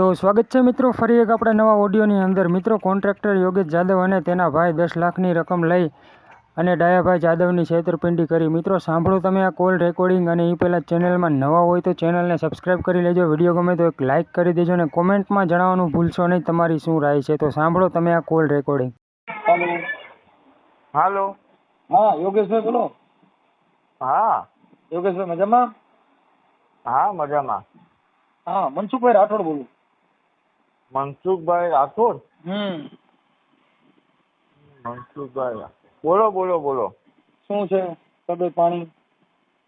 તો સ્વાગત છે મિત્રો ફરી એક આપણે નવા ઓડિયોની અંદર। મિત્રો કોન્ટ્રાક્ટર યોગેશ જાદવ અને તેના ભાઈ 10 લાખની રકમ લઈ અને ડાયાભાઈ જાદવની છેતરપિંડી કરી। મિત્રો સાંભળો તમે આ કોલ રેકોર્ડિંગ। અને એ પહેલાં ચેનલમાં નવા હોય તો ચેનલને સબસ્ક્રાઈબ કરી લેજો, વિડીયો ગમે તો એક લાઇક કરી દેજો અને કોમેન્ટમાં જણાવવાનું ભૂલશો નહીં તમારી શું રાય છે। તો સાંભળો તમે આ કોલ રેકોર્ડિંગ। હાલો, હા યોગેશભાઈ બોલો। હા યોગેશભાઈ મજામાં? હા મજામાં। હા મનસુખભાઈ રાઠોડ બોલું। મનસુખભાઈ રાઠોડ? મનસુખભાઈ બોલો બોલો બોલો। શું છે તબિયત પાણી?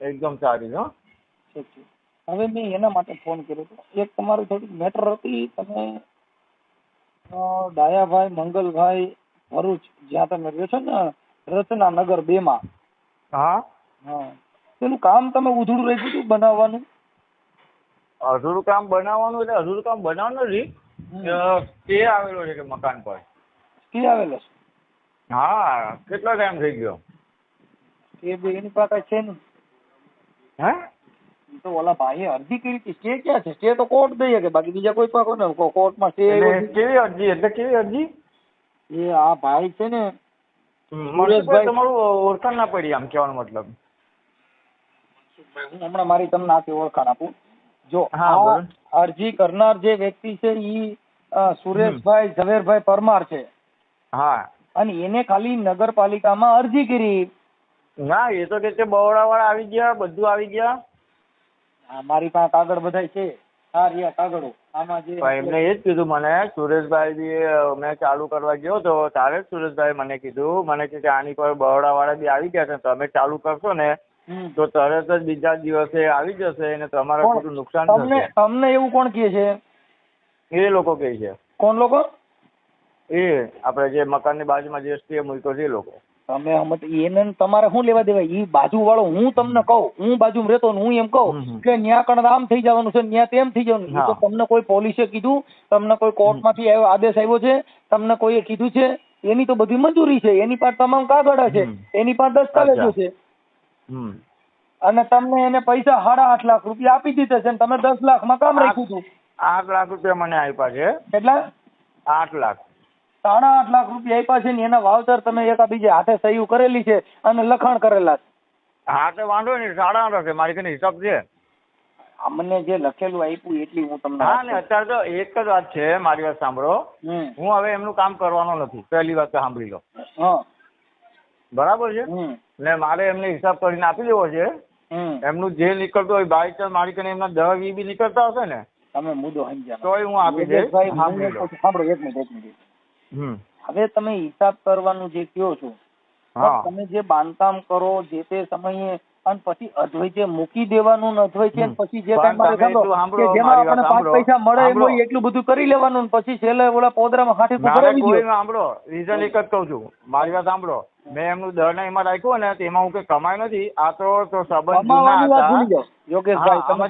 એકદમ સારી હો। ઠીક છે। હવે મેં એના માટે ફોન કર્યો હતો, એક તમારી થોડીક મેટર હતી। તમે ડાયાભાઈ મંગલભાઈ ભરૂચ જ્યાં તમે રહ્યો છો ને રચનાનગર 2 માં, હા હા પેલું કામ તમે ઉધડું રાખ્યું હતું બનાવવાનું? અધૂરું કામ બનાવવાનું એટલે અધૂરું કામ બનાવવાનું નથી, સ્ટે આવેલો છે કે મકાન પર સ્ટે આવેલો છે? હા કેટલો ટાઈમ થઈ ગયો? સ્ટે બે એની પાસે છે ને? હે તો ઓલા ભાઈએ અરજી કરી હતી, સ્ટે ક્યાં છે? સ્ટે તો કોર્ટ દઈએ કે બાકી બીજા કોઈ પાસે ને કોર્ટમાં સ્ટે આવ્યો છે? કેવી અરજી એટલે કેવી અરજી? એ આ ભાઈ છે ને મનસુખભાઈ તમારું ઓળખાણ ના પડી આમ કહેવાનો મતલબ? હું હમણાં મારી તમને આથી ઓળખાણ આપું। જો હા, આ બોલો। અરજી કરનાર જે વ્યક્તિ છે ઈ સુરેશભાઈ ઝવેરભાઈ પરમાર છે। હા, અને એને ખાલી નગરપાલિકામાં અરજી કરી। ના એ તો કે બરોડા વાળા આવી ગયા, બધું આવી ગયા। મારી પાસે કાગળ બધા છે, આ રહ્યા કાગળો। આમાં જે એમને એ જ કીધું મને, સુરેશભાઈ બી મેં ચાલુ કરવા ગયો તો ત્યારે જ સુરેશભાઈ મને કીધું, મને કે આની પર બરોડા વાળા બી આવી ગયા છે, તમે ચાલુ કરશો ને તો તરત જ બીજા દિવસે આવી જશે અને તમારે ખોટું નુકસાન થશે। તમને એવું કોણ કહે છે? એ લોકો કહે છે। કોણ લોકો? એ આપણે જે મકાનની બાજુમાં જે સ્ટે મૂક્યો છે એ લોકો। તમે એને તમારે શું લેવા દેવાય? ઈ બાજુ વાળો હું તમને કહું, હું બાજુમાં રહેતો હું એમ કહું કે ન્યા કણ આમ થઈ જવાનું છે, ન્યા તેમ થઈ જવાનું છે, તો તમને કોઈ પોલીસે કીધું, તમને કોઈ કોર્ટમાંથી આદેશ આવ્યો છે, તમને કોઈએ કીધું છે? એની તો બધી મંજૂરી છે, એની પાસે તમામ કાગળ છે, એની પાસે દસ્તાવેજો છે। અને તમને એને પૈસા 8.5 લાખ રૂપિયા આપી દીધા છે, તમે 10 લાખમાં કામ રાખ્યું હતું। 8 લાખ રૂપિયા મને આપ્યા છે। કેટલા? 8 લાખ। 8.5 લાખ રૂપિયા આપ્યા છે ને એના વાવતર તમે એકાબીજા હાથે સહી કરેલી છે અને લખાણ કરેલા છે। હા તો વાંધો નહીં, 8.5 છે, મારી કને હિસાબ છે। અમને જે લખેલું આપ્યું એટલી હું તમને હા ને અત્યારે તો એક જ વાત છે, મારી વાત સાંભળો, હું હવે એમનું કામ કરવાનો નથી, પહેલી વાત તો સાંભળી લો। બરાબર છે ને? મારે એમને હિસાબ કરીને આપી દેવો છે। એમનું જે નીકળતું હોય બાય ચાન્સ મારી કને એમના 10-20 બી નીકળતા હશે ને તમે મુદ્દો સમજ્યા તોય હું આપી દઈશ। સાંભળો એક મિનિટ હવે તમે હિસાબ કરવાનું જે કહો છો, તમે જે બાંધકામ કરો જે તે સમયે અને પછી અધવૈતે મૂકી દેવાનું અધવૈતે પછી જે કઈ મારે કે જેમાં આપણે 5 પૈસા મળે એમ હોય એટલું બધું કરી લેવાનું, પછી છેલ્લે ઓલા પોદરામાં હાથી ભરાવી દો। સાંભળો, રીઝન એક જ કહું છું, મારી વાત સાંભળો, મેં એમનું દરને એમાં રાખ્યું ને તેમાં હું કઈ કમાય નથી, આ તો સંબંધ જૂના હતા,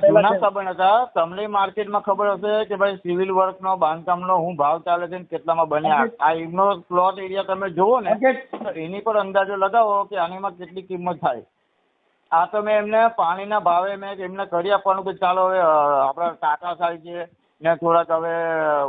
જૂના સંબંધ હતા। તમને માર્કેટમાં ખબર હશે કે ભાઈ સિવિલ વર્ક નો બાંધકામનો હું ભાવ ચાલે છે કેટલામાં બન્યા, આ એમનો પ્લોટ એરિયા તમે જોવો ને તો એની પર અંદાજો લગાવો કે આનીમાં કેટલી કિંમત થાય। આ તો મેં એમને પાણીના ભાવે મેં એમને કરી આપવાનું કે ચાલો હવે આપણા કાકા સાહેબ છે ને થોડાક હવે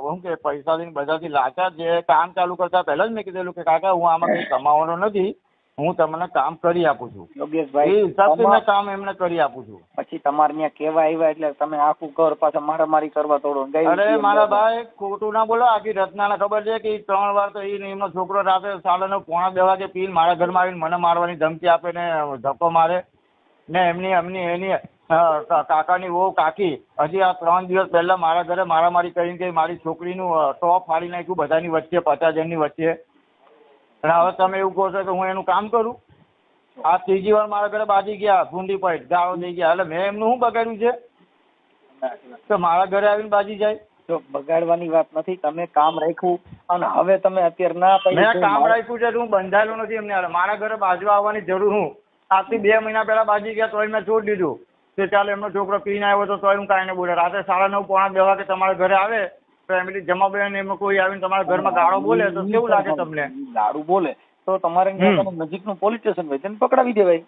શું કે પૈસાથી બધાથી લાચાર છે, કામ ચાલુ કરતા પહેલા જ મેં કીધેલું કે કાકા હું આમાં કંઈ કમાવાનો નથી, હું તમને કામ કરી આપું છું। યોગેશભાઈ એ હિસાબથી મેં કામ એમને કરી આપું છું। પછી તમારે ત્યાં કેવા આવ્યા એટલે તમે આખું ઘર પાછા મારામારી કરવા તોડો? અરે મારા ભાઈ ખોટું ના બોલો, આખી રચનાને ખબર છે કે 3 વાર તો એમનો છોકરો રાતે 9:30 પોણા 2 વાગે પીને મારા ઘરમાં આવીને મને મારવાની ધમકી આપે ને ધક્કો મારે ને એની કાકાની વહુ કાકી હજી આ 3 દિવસ પહેલા મારા ઘરે મારામારી કરીને કે મારી છોકરીનું ટોપ ફાડી નાખ્યું બધાની વચ્ચે, 50 જણની વચ્ચે। અને હવે તમે એવું કહો છો કે હું એનું કામ કરું? આ 3જી વાર મારા ઘરે બાજી ગયા, ભૂંડી પડી ગાળો દઈ ગયા, એટલે મેં એમનું શું બગાડ્યું છે તો મારા ઘરે આવીને બાજી જાય? જો બગાડવાની વાત નથી, તમે કામ રાખ્યું અને હવે તમે અત્યારે ના મેં કામ રાખ્યું છે, હું બંધાયેલો નથી એમને, મારા ઘરે બાજવા આવવાની જરૂર હું આજથી 2 મહિના પહેલા બાજી ગયા તોય મેં છોડી દીધું કે ચાલો એમનો છોકરો પીને આવ્યો તો તોય હું કાંઈ નહીં બોલે, રાતે 9:30 પોણા 2 વાગે તમારા ઘરે આવે ફેમિલી જમા બેન એમાં કોઈ આવીને તમારા ઘરમાં ગાળો બોલે તો કેવું લાગે તમને? ગાળું બોલે તો તમારે નજીકનું પોલીસ સ્ટેશન હોય તેને પકડાવી દેવાય।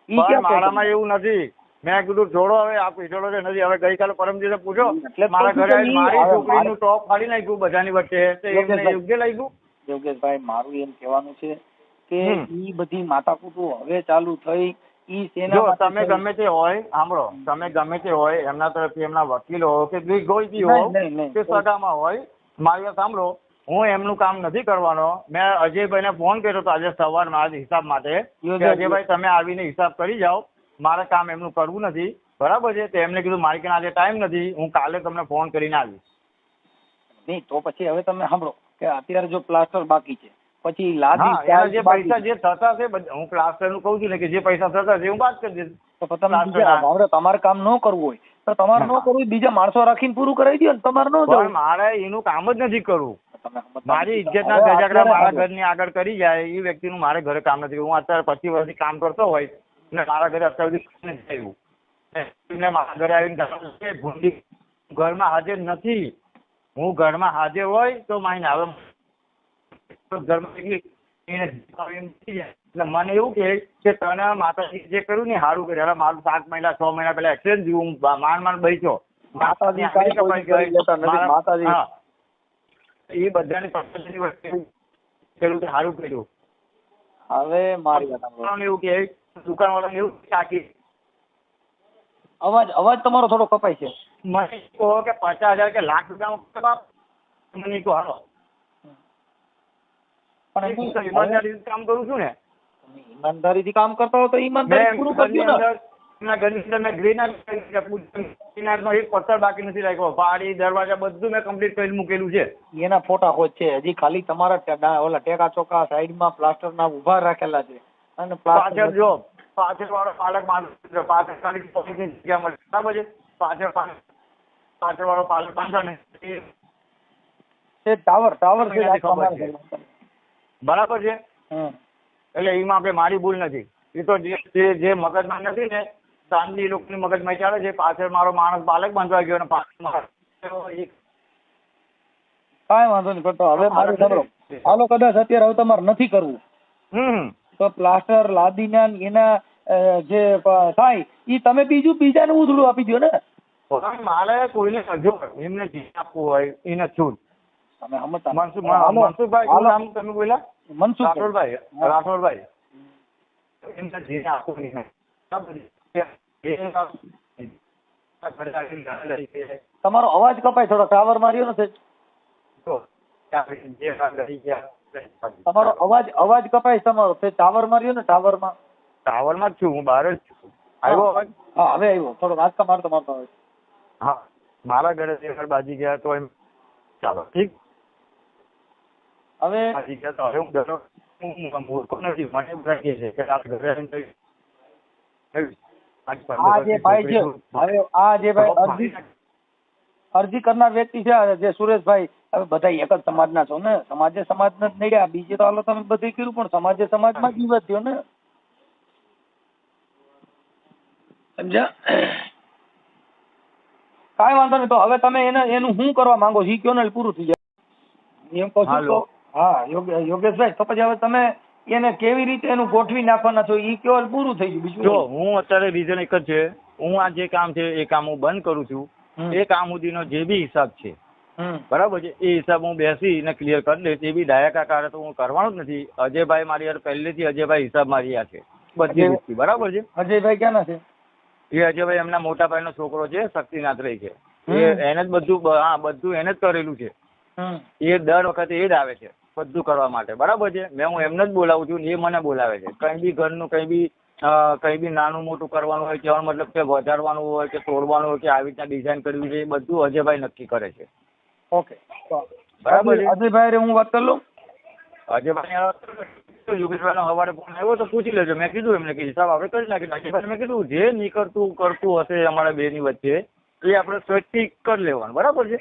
મારામાં એવું નથી, મેં કીધું જોડો હવે આ પીઠોડો છે નથી. હવે ગઈકાલે પરમ દિવસે પૂછો એટલે મારા પૂછ્યું ઘરે કે ઈ મારી હવે છોકરીનું ટોપ ફાડી નાખ્યું બધાની વચ્ચે, તો એમને યોગેશભાઈ. યોગ્ય લાગ્યું? યોગેશભાઈ, મારું એમ કહેવાનું છે કે ઈ બધી માથાકૂટો હવે ચાલુ થઈ. ઈ જો સેના તમે ગમે તે હોય, સાંભળો, તમે ગમે તે હોય, એમના તરફથી એમના વકીલો કે કોઈ બી હો નહીં. કે સગામાં હોય, મારી વાત સાંભળો, હું એમનું કામ નથી કરવાનો. મેં અજયભાઈને ફોન કર્યો હતો આજે સવારમાં આજ હિસાબ માટે કે અજયભાઈ તમે આવીને હિસાબ કરી જાઓ, મારે કામ એમનું કરવું નથી. બરાબર છે? તો એમને કીધું મારી પાસે આજે ટાઈમ નથી, હું કાલે તમને ફોન કરીને આવીશ. નહીં તો પછી હવે તમે સાંભળો કે અત્યારે જો પ્લાસ્ટર બાકી છે પછી લાદી હા, એના જે પૈસા જે થતા છે હું પ્લાસ્ટર નું કઉ છું ને કે જે પૈસા થતા છે હું બાદ કરી દઈશ. તો તમે બીજા તમારે કામ ન કરવું હોય તો તમારે ન કરવું હોય, બીજા માણસો રાખીને પૂરું કરાવી દો ને, તમારે ન જવું. મારે એનું કામ જ નથી કરવું. મારી ઇજ્જતના ધજાગરા મારા ઘરની આગળ કરી જાય એ વ્યક્તિનું મારે ઘરે કામ નથી. હું અત્યારે 25 વર્ષથી કામ કરતો હોય ને મારા ઘરે અત્યાર સુધી નથી આવ્યું ને મારા ઘરે આવીને ભૂંડી ઘરમાં હાજર નથી. હું ઘરમાં હાજર હોય તો માઈને આવે ઘરમાં એટલે મને એવું કે તને માતાજી જે કર્યું ને સારું કર્યું. મારું 7 મહિના 6 મહિના પહેલા એક્સિડન્ટ થયું, હું માંડ બચ્યો. એ બધાની પેલું સારું કર્યું. હવે મારી વાત સાંભળો. એવું કે દુકાન વાળાને એવું ટાંકી અવાજ તમારો થોડો કપાય છે. મને કહો કે 50,000 કે લાખ રૂપિયા મને કહો હાલો. પણ ઈમાનદારીથી કામ કરું છું ને. ઈમાનદારીથી કામ કરતા હો તો ઈમાનદારી પૂરું કરજો ને. ઘરની અંદર મેં ગ્રીનર એક પથ્થર બાકી નથી રાખ્યો. પાડી દરવાજા બધું મેં કમ્પ્લીટ કરી મૂકેલું છે. એના ફોટા હોય છે હજી ખાલી તમારા ઓલા ટેકા ચોકા સાઈડમાં પ્લાસ્ટર ના ઉભા રાખેલા છે. અને પાછળ જો પાછળ વાળો પાલક માણસ પાછળ ખાલી જગ્યા મળે બરાબર છે. પાછળ વાળો પાલક બાંધો ને ટાવર છે ખબર છે. બરાબર છે. એટલે એમાં આપણે મારી ભૂલ નથી. એ તો જે મગજમાં નથી ને સાંજની લોકોની મગજમાં ચાલે છે. પાછળ મારો માણસ પાલક બાંધવા ગયો ને કાંઈ વાંધો નહીં. પણ તો હવે મારું સાંભળો, હાલો કદાચ અત્યારે હવે તમારે નથી કરવું તો પ્લાસ્ટર લાદીના એના જે થાય એ તમે બીજાને ઉધડું આપી દો ને. મારે કોઈને જો એમને જે આપવું હોય એને છૂટ. તમે સમજતા મનસુખભાઈ શું નામ તમે બોલ્યા? મનસુખ રાઠોડભાઈ એમને જે આપવું નહીં. તમારો અવાજ કપાય થોડો, ટાવર માર્યો નથી. તમારો અવાજ કપાય તમારો. ટાવર માર્યો ને ટાવરમાં જ છું હું, બહાર જ છું. આવ્યો અવાજ? હા હવે આવ્યો. થોડો વાંચકા મારતો આવે. હા, મારા ઘરે બાજી ગયા તો એમ ચાલો ઠીક. હવે બાજી ગયા તો હવે હું ડરો મૂર્ખો નથી. મને એવું લાગે છે કે આ ઘરે આ જે ભાઈ છે હવે આ જે ભાઈ અરજી કરનાર વ્યક્તિ છે જે સુરેશભાઈ, હવે બધા એક જ સમાજના છો ને. સમાજે સમાજના જ નડ્યા, બીજે તો હાલો તમે બધું કર્યું પણ સમાજે સમાજમાં જ વિવાદ થયો ને. સમજ્યા? કાંઈ વાંધો નહીં. તો હવે તમે એનું શું કરવા માંગો છો કયો ને, પૂરું થઈ જાય એમ કહું છું તો. હા યોગેશભાઈ, તો પછી હવે તમે એને કેવી રીતે એનું ગોઠવી નાખવાના છો એ કયો, પૂરું થઈ ગયું. બીજું જો હું અત્યારે રીઝન એક જ છે, હું આ જે કામ છે એ કામ હું બંધ કરું છું. એ કામ સુધીનો જે બી હિસાબ છે બરાબર છે એ હિસાબ હું બેસીને ક્લિયર કરી લઈશ. એ બી ડાયા કાકા તો હું કરવાનું જ નથી. અજયભાઈ મારી યાર પહેલેથી અજયભાઈ હિસાબ મારી યાર છે બધી રીતથી. બરાબર છે? અજયભાઈ ક્યાંના છે? એ અજયભાઈ એમના મોટા ભાઈનો છોકરો છે, શક્તિનાથ રહી છે. એને જ બધું એને જ કરેલું છે. એ દર વખતે એ જ આવે છે બધું કરવા માટે. બરાબર છે? હું એમને જ બોલાવું છું, એ મને બોલાવે છે. કઈ બી ઘરનું કઈ બી નાનું મોટું કરવાનું હોય, કહેવાનો મતલબ કે વધારવાનું હોય કે તોડવાનું હોય કે આવી રીતના ડિઝાઇન કરવી છે, એ બધું અજયભાઈ નક્કી કરે છે. ઓકે બરાબર છે? અજયભાઈ હું વાત કરી લઉં. અજયભાઈ યોગેશભાઈ નો સવારે ફોન આવ્યો તો પૂછી લેજો. મેં કીધું એમને કે હિસાબ આપણે કરી નાખીએ. અજયભાઈ મેં કીધું જે નીકળતું કરતું હશે અમારા બેની વચ્ચે એ આપણે સ્વેટથી કરી લેવાનું. બરાબર છે?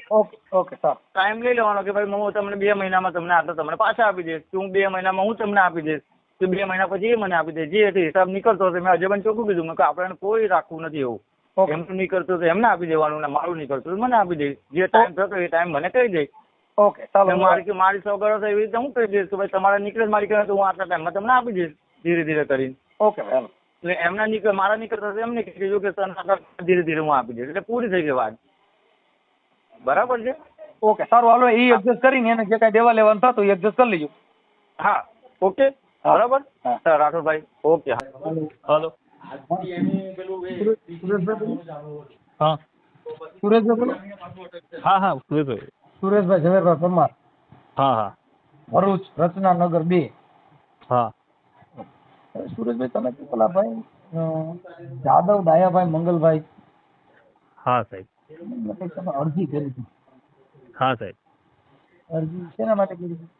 ઓકે સારું. ટાઈમ લઈ લેવાનો કે ભાઈ હું તમને 2 મહિનામાં તમને આટલો તમને પાછા આપી દઈશ. હું 2 મહિનામાં હું તમને આપી દઈશ. તો 2 મહિના પછી એ મને આપી દે. જે હિસાબ નીકળતો હશે મેં અજયભાઈને ચોખ્ખું કીધું મેં આપણે કોઈ રાખવું નથી એવું. એમનું નીકળતું તો એમને આપી દેવાનું ને મારું નીકળતું તો મને આપી દઈશ. જે ટાઈમ થતો એ ટાઈમ મને કહી દઈશ. ઓકે ચાલો. મારી સગવડ એવી રીતે હું કહી દઈશ કે ભાઈ તમારે નીકળે મારી કહે તો હું આટલા ટાઈમમાં તમને આપી દઈશ ધીરે ધીરે કરીને. ઓકે ચાલો. એટલે એમના મારા નીકળતા એમ નહીં કીધું કે સર ધીરે ધીરે હું આપી દઈશ, એટલે પૂરી થઈ ગઈ વાત. બરાબર છે. ઓકે સારું, હાલો એ એડજસ્ટ કરીને એને જે કાંઈ દેવા લેવાનું થતું એ એડજસ્ટ કરી લેજો. હા ઓકે બરાબર. હા. Sir રાઠોડભાઈ okay. હલો હા સુરેશભાઈ બોલો. હા હા સુરેશભાઈ. સુરેશભાઈ ઝવેરભાઈ પરમાર, હા હા ભરૂચ રચનાનગર 2. હા સુરેશભાઈ તમે પેલા ભાઈ જાદવ ડાયાભાઈ મંગલભાઈ હા સાહેબ. તમે અરજી કરી હતી, હા સાહેબ. અરજી શેના માટે કરી હતી?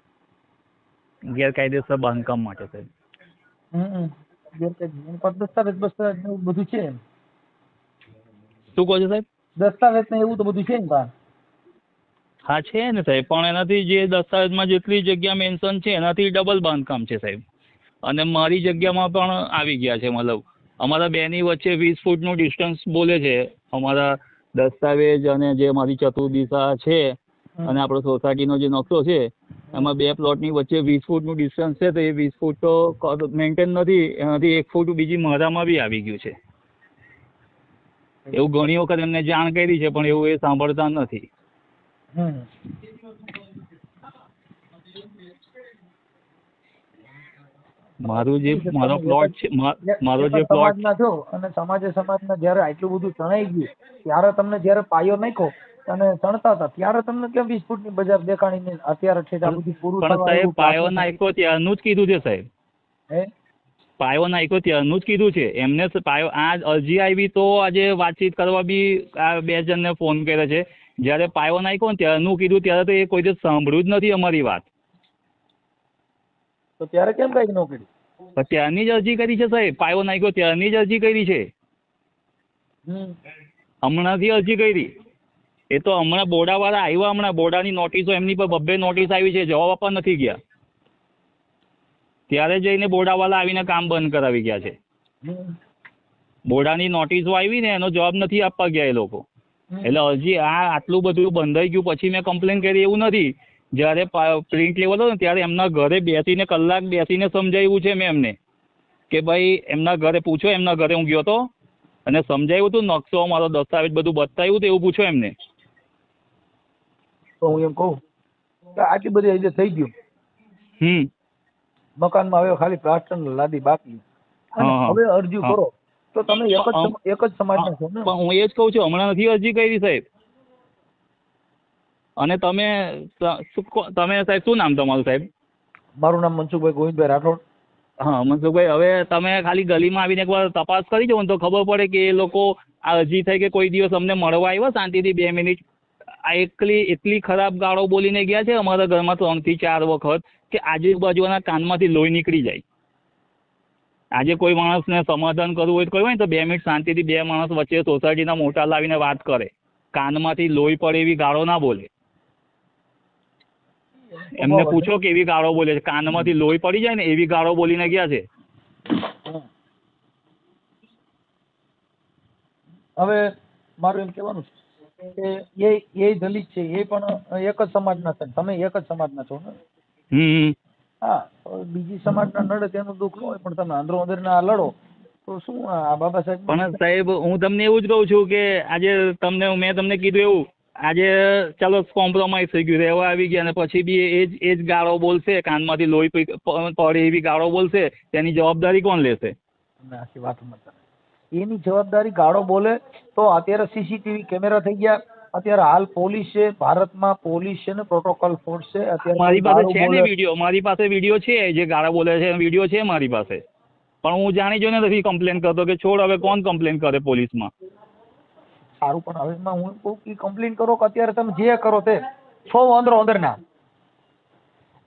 ગેરકાયદેસર બાંધકામ માટે સાહેબ. ગેરકાયદેસર એની પાસે દસ્તાવેજ બસ્તાવેજ ને એવું બધું છે એમ? શું કહો છો સાહેબ? દસ્તાવેજ ને એવું તો બધું છે ને તાર? હા છે ને સાહેબ, પણ એનાથી જે દસ્તાવેજમાં જેટલી જગ્યા મેન્શન છે એનાથી ડબલ બાંધકામ છે સાહેબ. અને મારી જગ્યામાં પણ આવી ગયા છે, મતલબ અમારા બેની વચ્ચે 20 ફૂટનું ડિસ્ટન્સ બોલે છે. અમારા દસ્તાવેજ અને જે મારી ચતુર્દિશા છે અને આપણો સોસાયટીનો જે નકશો છે એમાં 2 પ્લોટની વચ્ચે 20 ફૂટનું ડિસ્ટન્સ છે, તો એ 20 ફૂટ તો મેન્ટેન નથી, એનાથી 1 ફૂટ બીજી મારામાં બી આવી ગયું છે. એવું ઘણી વખત એમને જાણ કરી છે, પણ એવું એ સાંભળતા નથી. મારો પ્લોટ છે, મારો જે પ્લોટ સમાજના છો અને સમાજના જ્યારે આટલું બધું તણાઈ ગયું ત્યારે તમને જ્યારે પાયો નાખ્યો અને તણતા હતા ત્યારે તમને કેમ 20 ફૂટની બજાર દેખાણી નહીં? અત્યારે છે આ બધું પૂરું પણ થવા સાહેબ આવ્યું, પાયો નાખ્યો ત્યારનું જ કીધું છે સાહેબ. હે પાયો નાખ્યો ત્યારનું જ કીધું છે એમને. પાયો આ અરજી આવી તો આજે વાતચીત કરવા બી આ 2 જણને ફોન કર્યો છે. જ્યારે પાયો નાખ્યો ને ત્યારનું કીધું ત્યારે તો એ કોઈ દિવસ સાંભળ્યું જ નથી અમારી વાત. તો ત્યારે કેમ કઈ ન કરી? પણ ત્યારની જ અરજી કરી છે સાહેબ, પાયો નાખ્યો ત્યારની જ અરજી કરી છે. હમણાંથી અરજી કરી. એ તો હમણાં બોડાવાળા આવ્યા, હમણાં બોડાની નોટિસો એમની પર 2 નોટિસ આવી છે, જવાબ આપવા નથી ગયા. ત્યારે જઈને બોડાવાળા આવીને કામ બંધ કરાવી ગયા છે. બોડાની નોટિસો આવી ને એનો જવાબ નથી આપવા ગયા એ લોકો. એટલે અરજી આટલું બધું બંધાઈ ગયું પછી મેં કમ્પ્લેન કરી એવું નથી. જ્યારે પ્રિન્ટ લેવલ હતો ને ત્યારે એમના ઘરે બેસીને કલાક બેસીને સમજાવ્યું છે મેં એમને કે ભાઈ એમના ઘરે પૂછો, એમના ઘરે હું ગયો હતો અને સમજાવ્યું હતું, નકશો મારો દસ્તાવેજ બધું બતાવ્યું હતું, એવું પૂછો એમને. તો હું એમ કહું કે આટલી બધી રીતે થઈ ગયું, મકાનમાં હવે ખાલી પ્લાસ્ટર લાદી બાકી, હવે અરજી કરો તો તમે એક જ સમાજના છો ને? પણ હું એ જ કહું છું, હમણાં નથી અરજી કરી સાહેબ. અને તમે સાહેબ શું નામ તમારું સાહેબ? મારું નામ મનસુખભાઈ ગોવિંદભાઈ રાઠોડ. હા મનસુખભાઈ, હવે તમે ખાલી ગલીમાં આવીને એકવાર તપાસ કરી જાઓ ને તો ખબર પડે કે એ લોકો આ અરજી થઈ કે કોઈ દિવસ અમને મળવા આવ્યા શાંતિથી 2 મિનિટ. આ એટલી ખરાબ ગાળો બોલીને ગયા છે અમારા ઘરમાં 3 થી 4 વખત કે આજુબાજુના કાનમાંથી લોહી નીકળી જાય. આજે કોઈ માણસને સમાધાન કરવું હોય તો કહ્યું ને તો 2 મિનિટ શાંતિથી 2 માણસ વચ્ચે સોસાયટીના મોટા લાવીને વાત કરે, કાનમાંથી લોહી પડે એવી ગાળો ના બોલે. એમને પૂછો કે એવી ગાળો બોલે છે, કાનમાંથી લોહી પડી જાય ને એવી ગાળો બોલીને ગયા છે. હવે મારું એમ કહેવાનું છે કે એ દલિત છે, એ પણ એક જ સમાજના છે, તમે એક જ સમાજના છો ને? હા, બીજી સમાજના લડે તેનું દુઃખ ન હોય, પણ તમે અંદરો અંદર ના લડો તો શું આ બાબા સાહેબ? પણ સાહેબ હું તમને એવું જ કહું છું કે આજે મેં તમને કીધું એવું, આજે ચાલો કોમ્પ્રોમાઇઝ થઈ ગયું, રહેવા આવી ગયા, અને પછી બી એ જ ગાળો બોલશે, કાનમાંથી લોહી પડે એવી ગાળો બોલશે, તેની જવાબદારી કોણ લેશે? આખી વાત એની જવાબદારી ગાળો બોલે તો અત્યારે સીસીટીવી કેમેરા થઈ ગયા, અત્યારે હાલ પોલીસ છે, ભારતમાં પોલીસ છે ને પ્રોટોકોલ ફોર્સ છે. અત્યારે મારી પાસે છે ને વિડીયો, મારી પાસે વિડીયો છે, જે ગાળો બોલે છે વિડીયો છે મારી પાસે, પણ હું જાણી જોઈને નથી કમ્પ્લેન કરતો કે છોડ હવે કોણ કમ્પ્લેન કરે પોલીસમાં. સારું, પણ હવે હું કહું કે કમ્પ્લેન કરો કે અત્યારે તમે જે કરો તે છો અંદરો અંદર ના,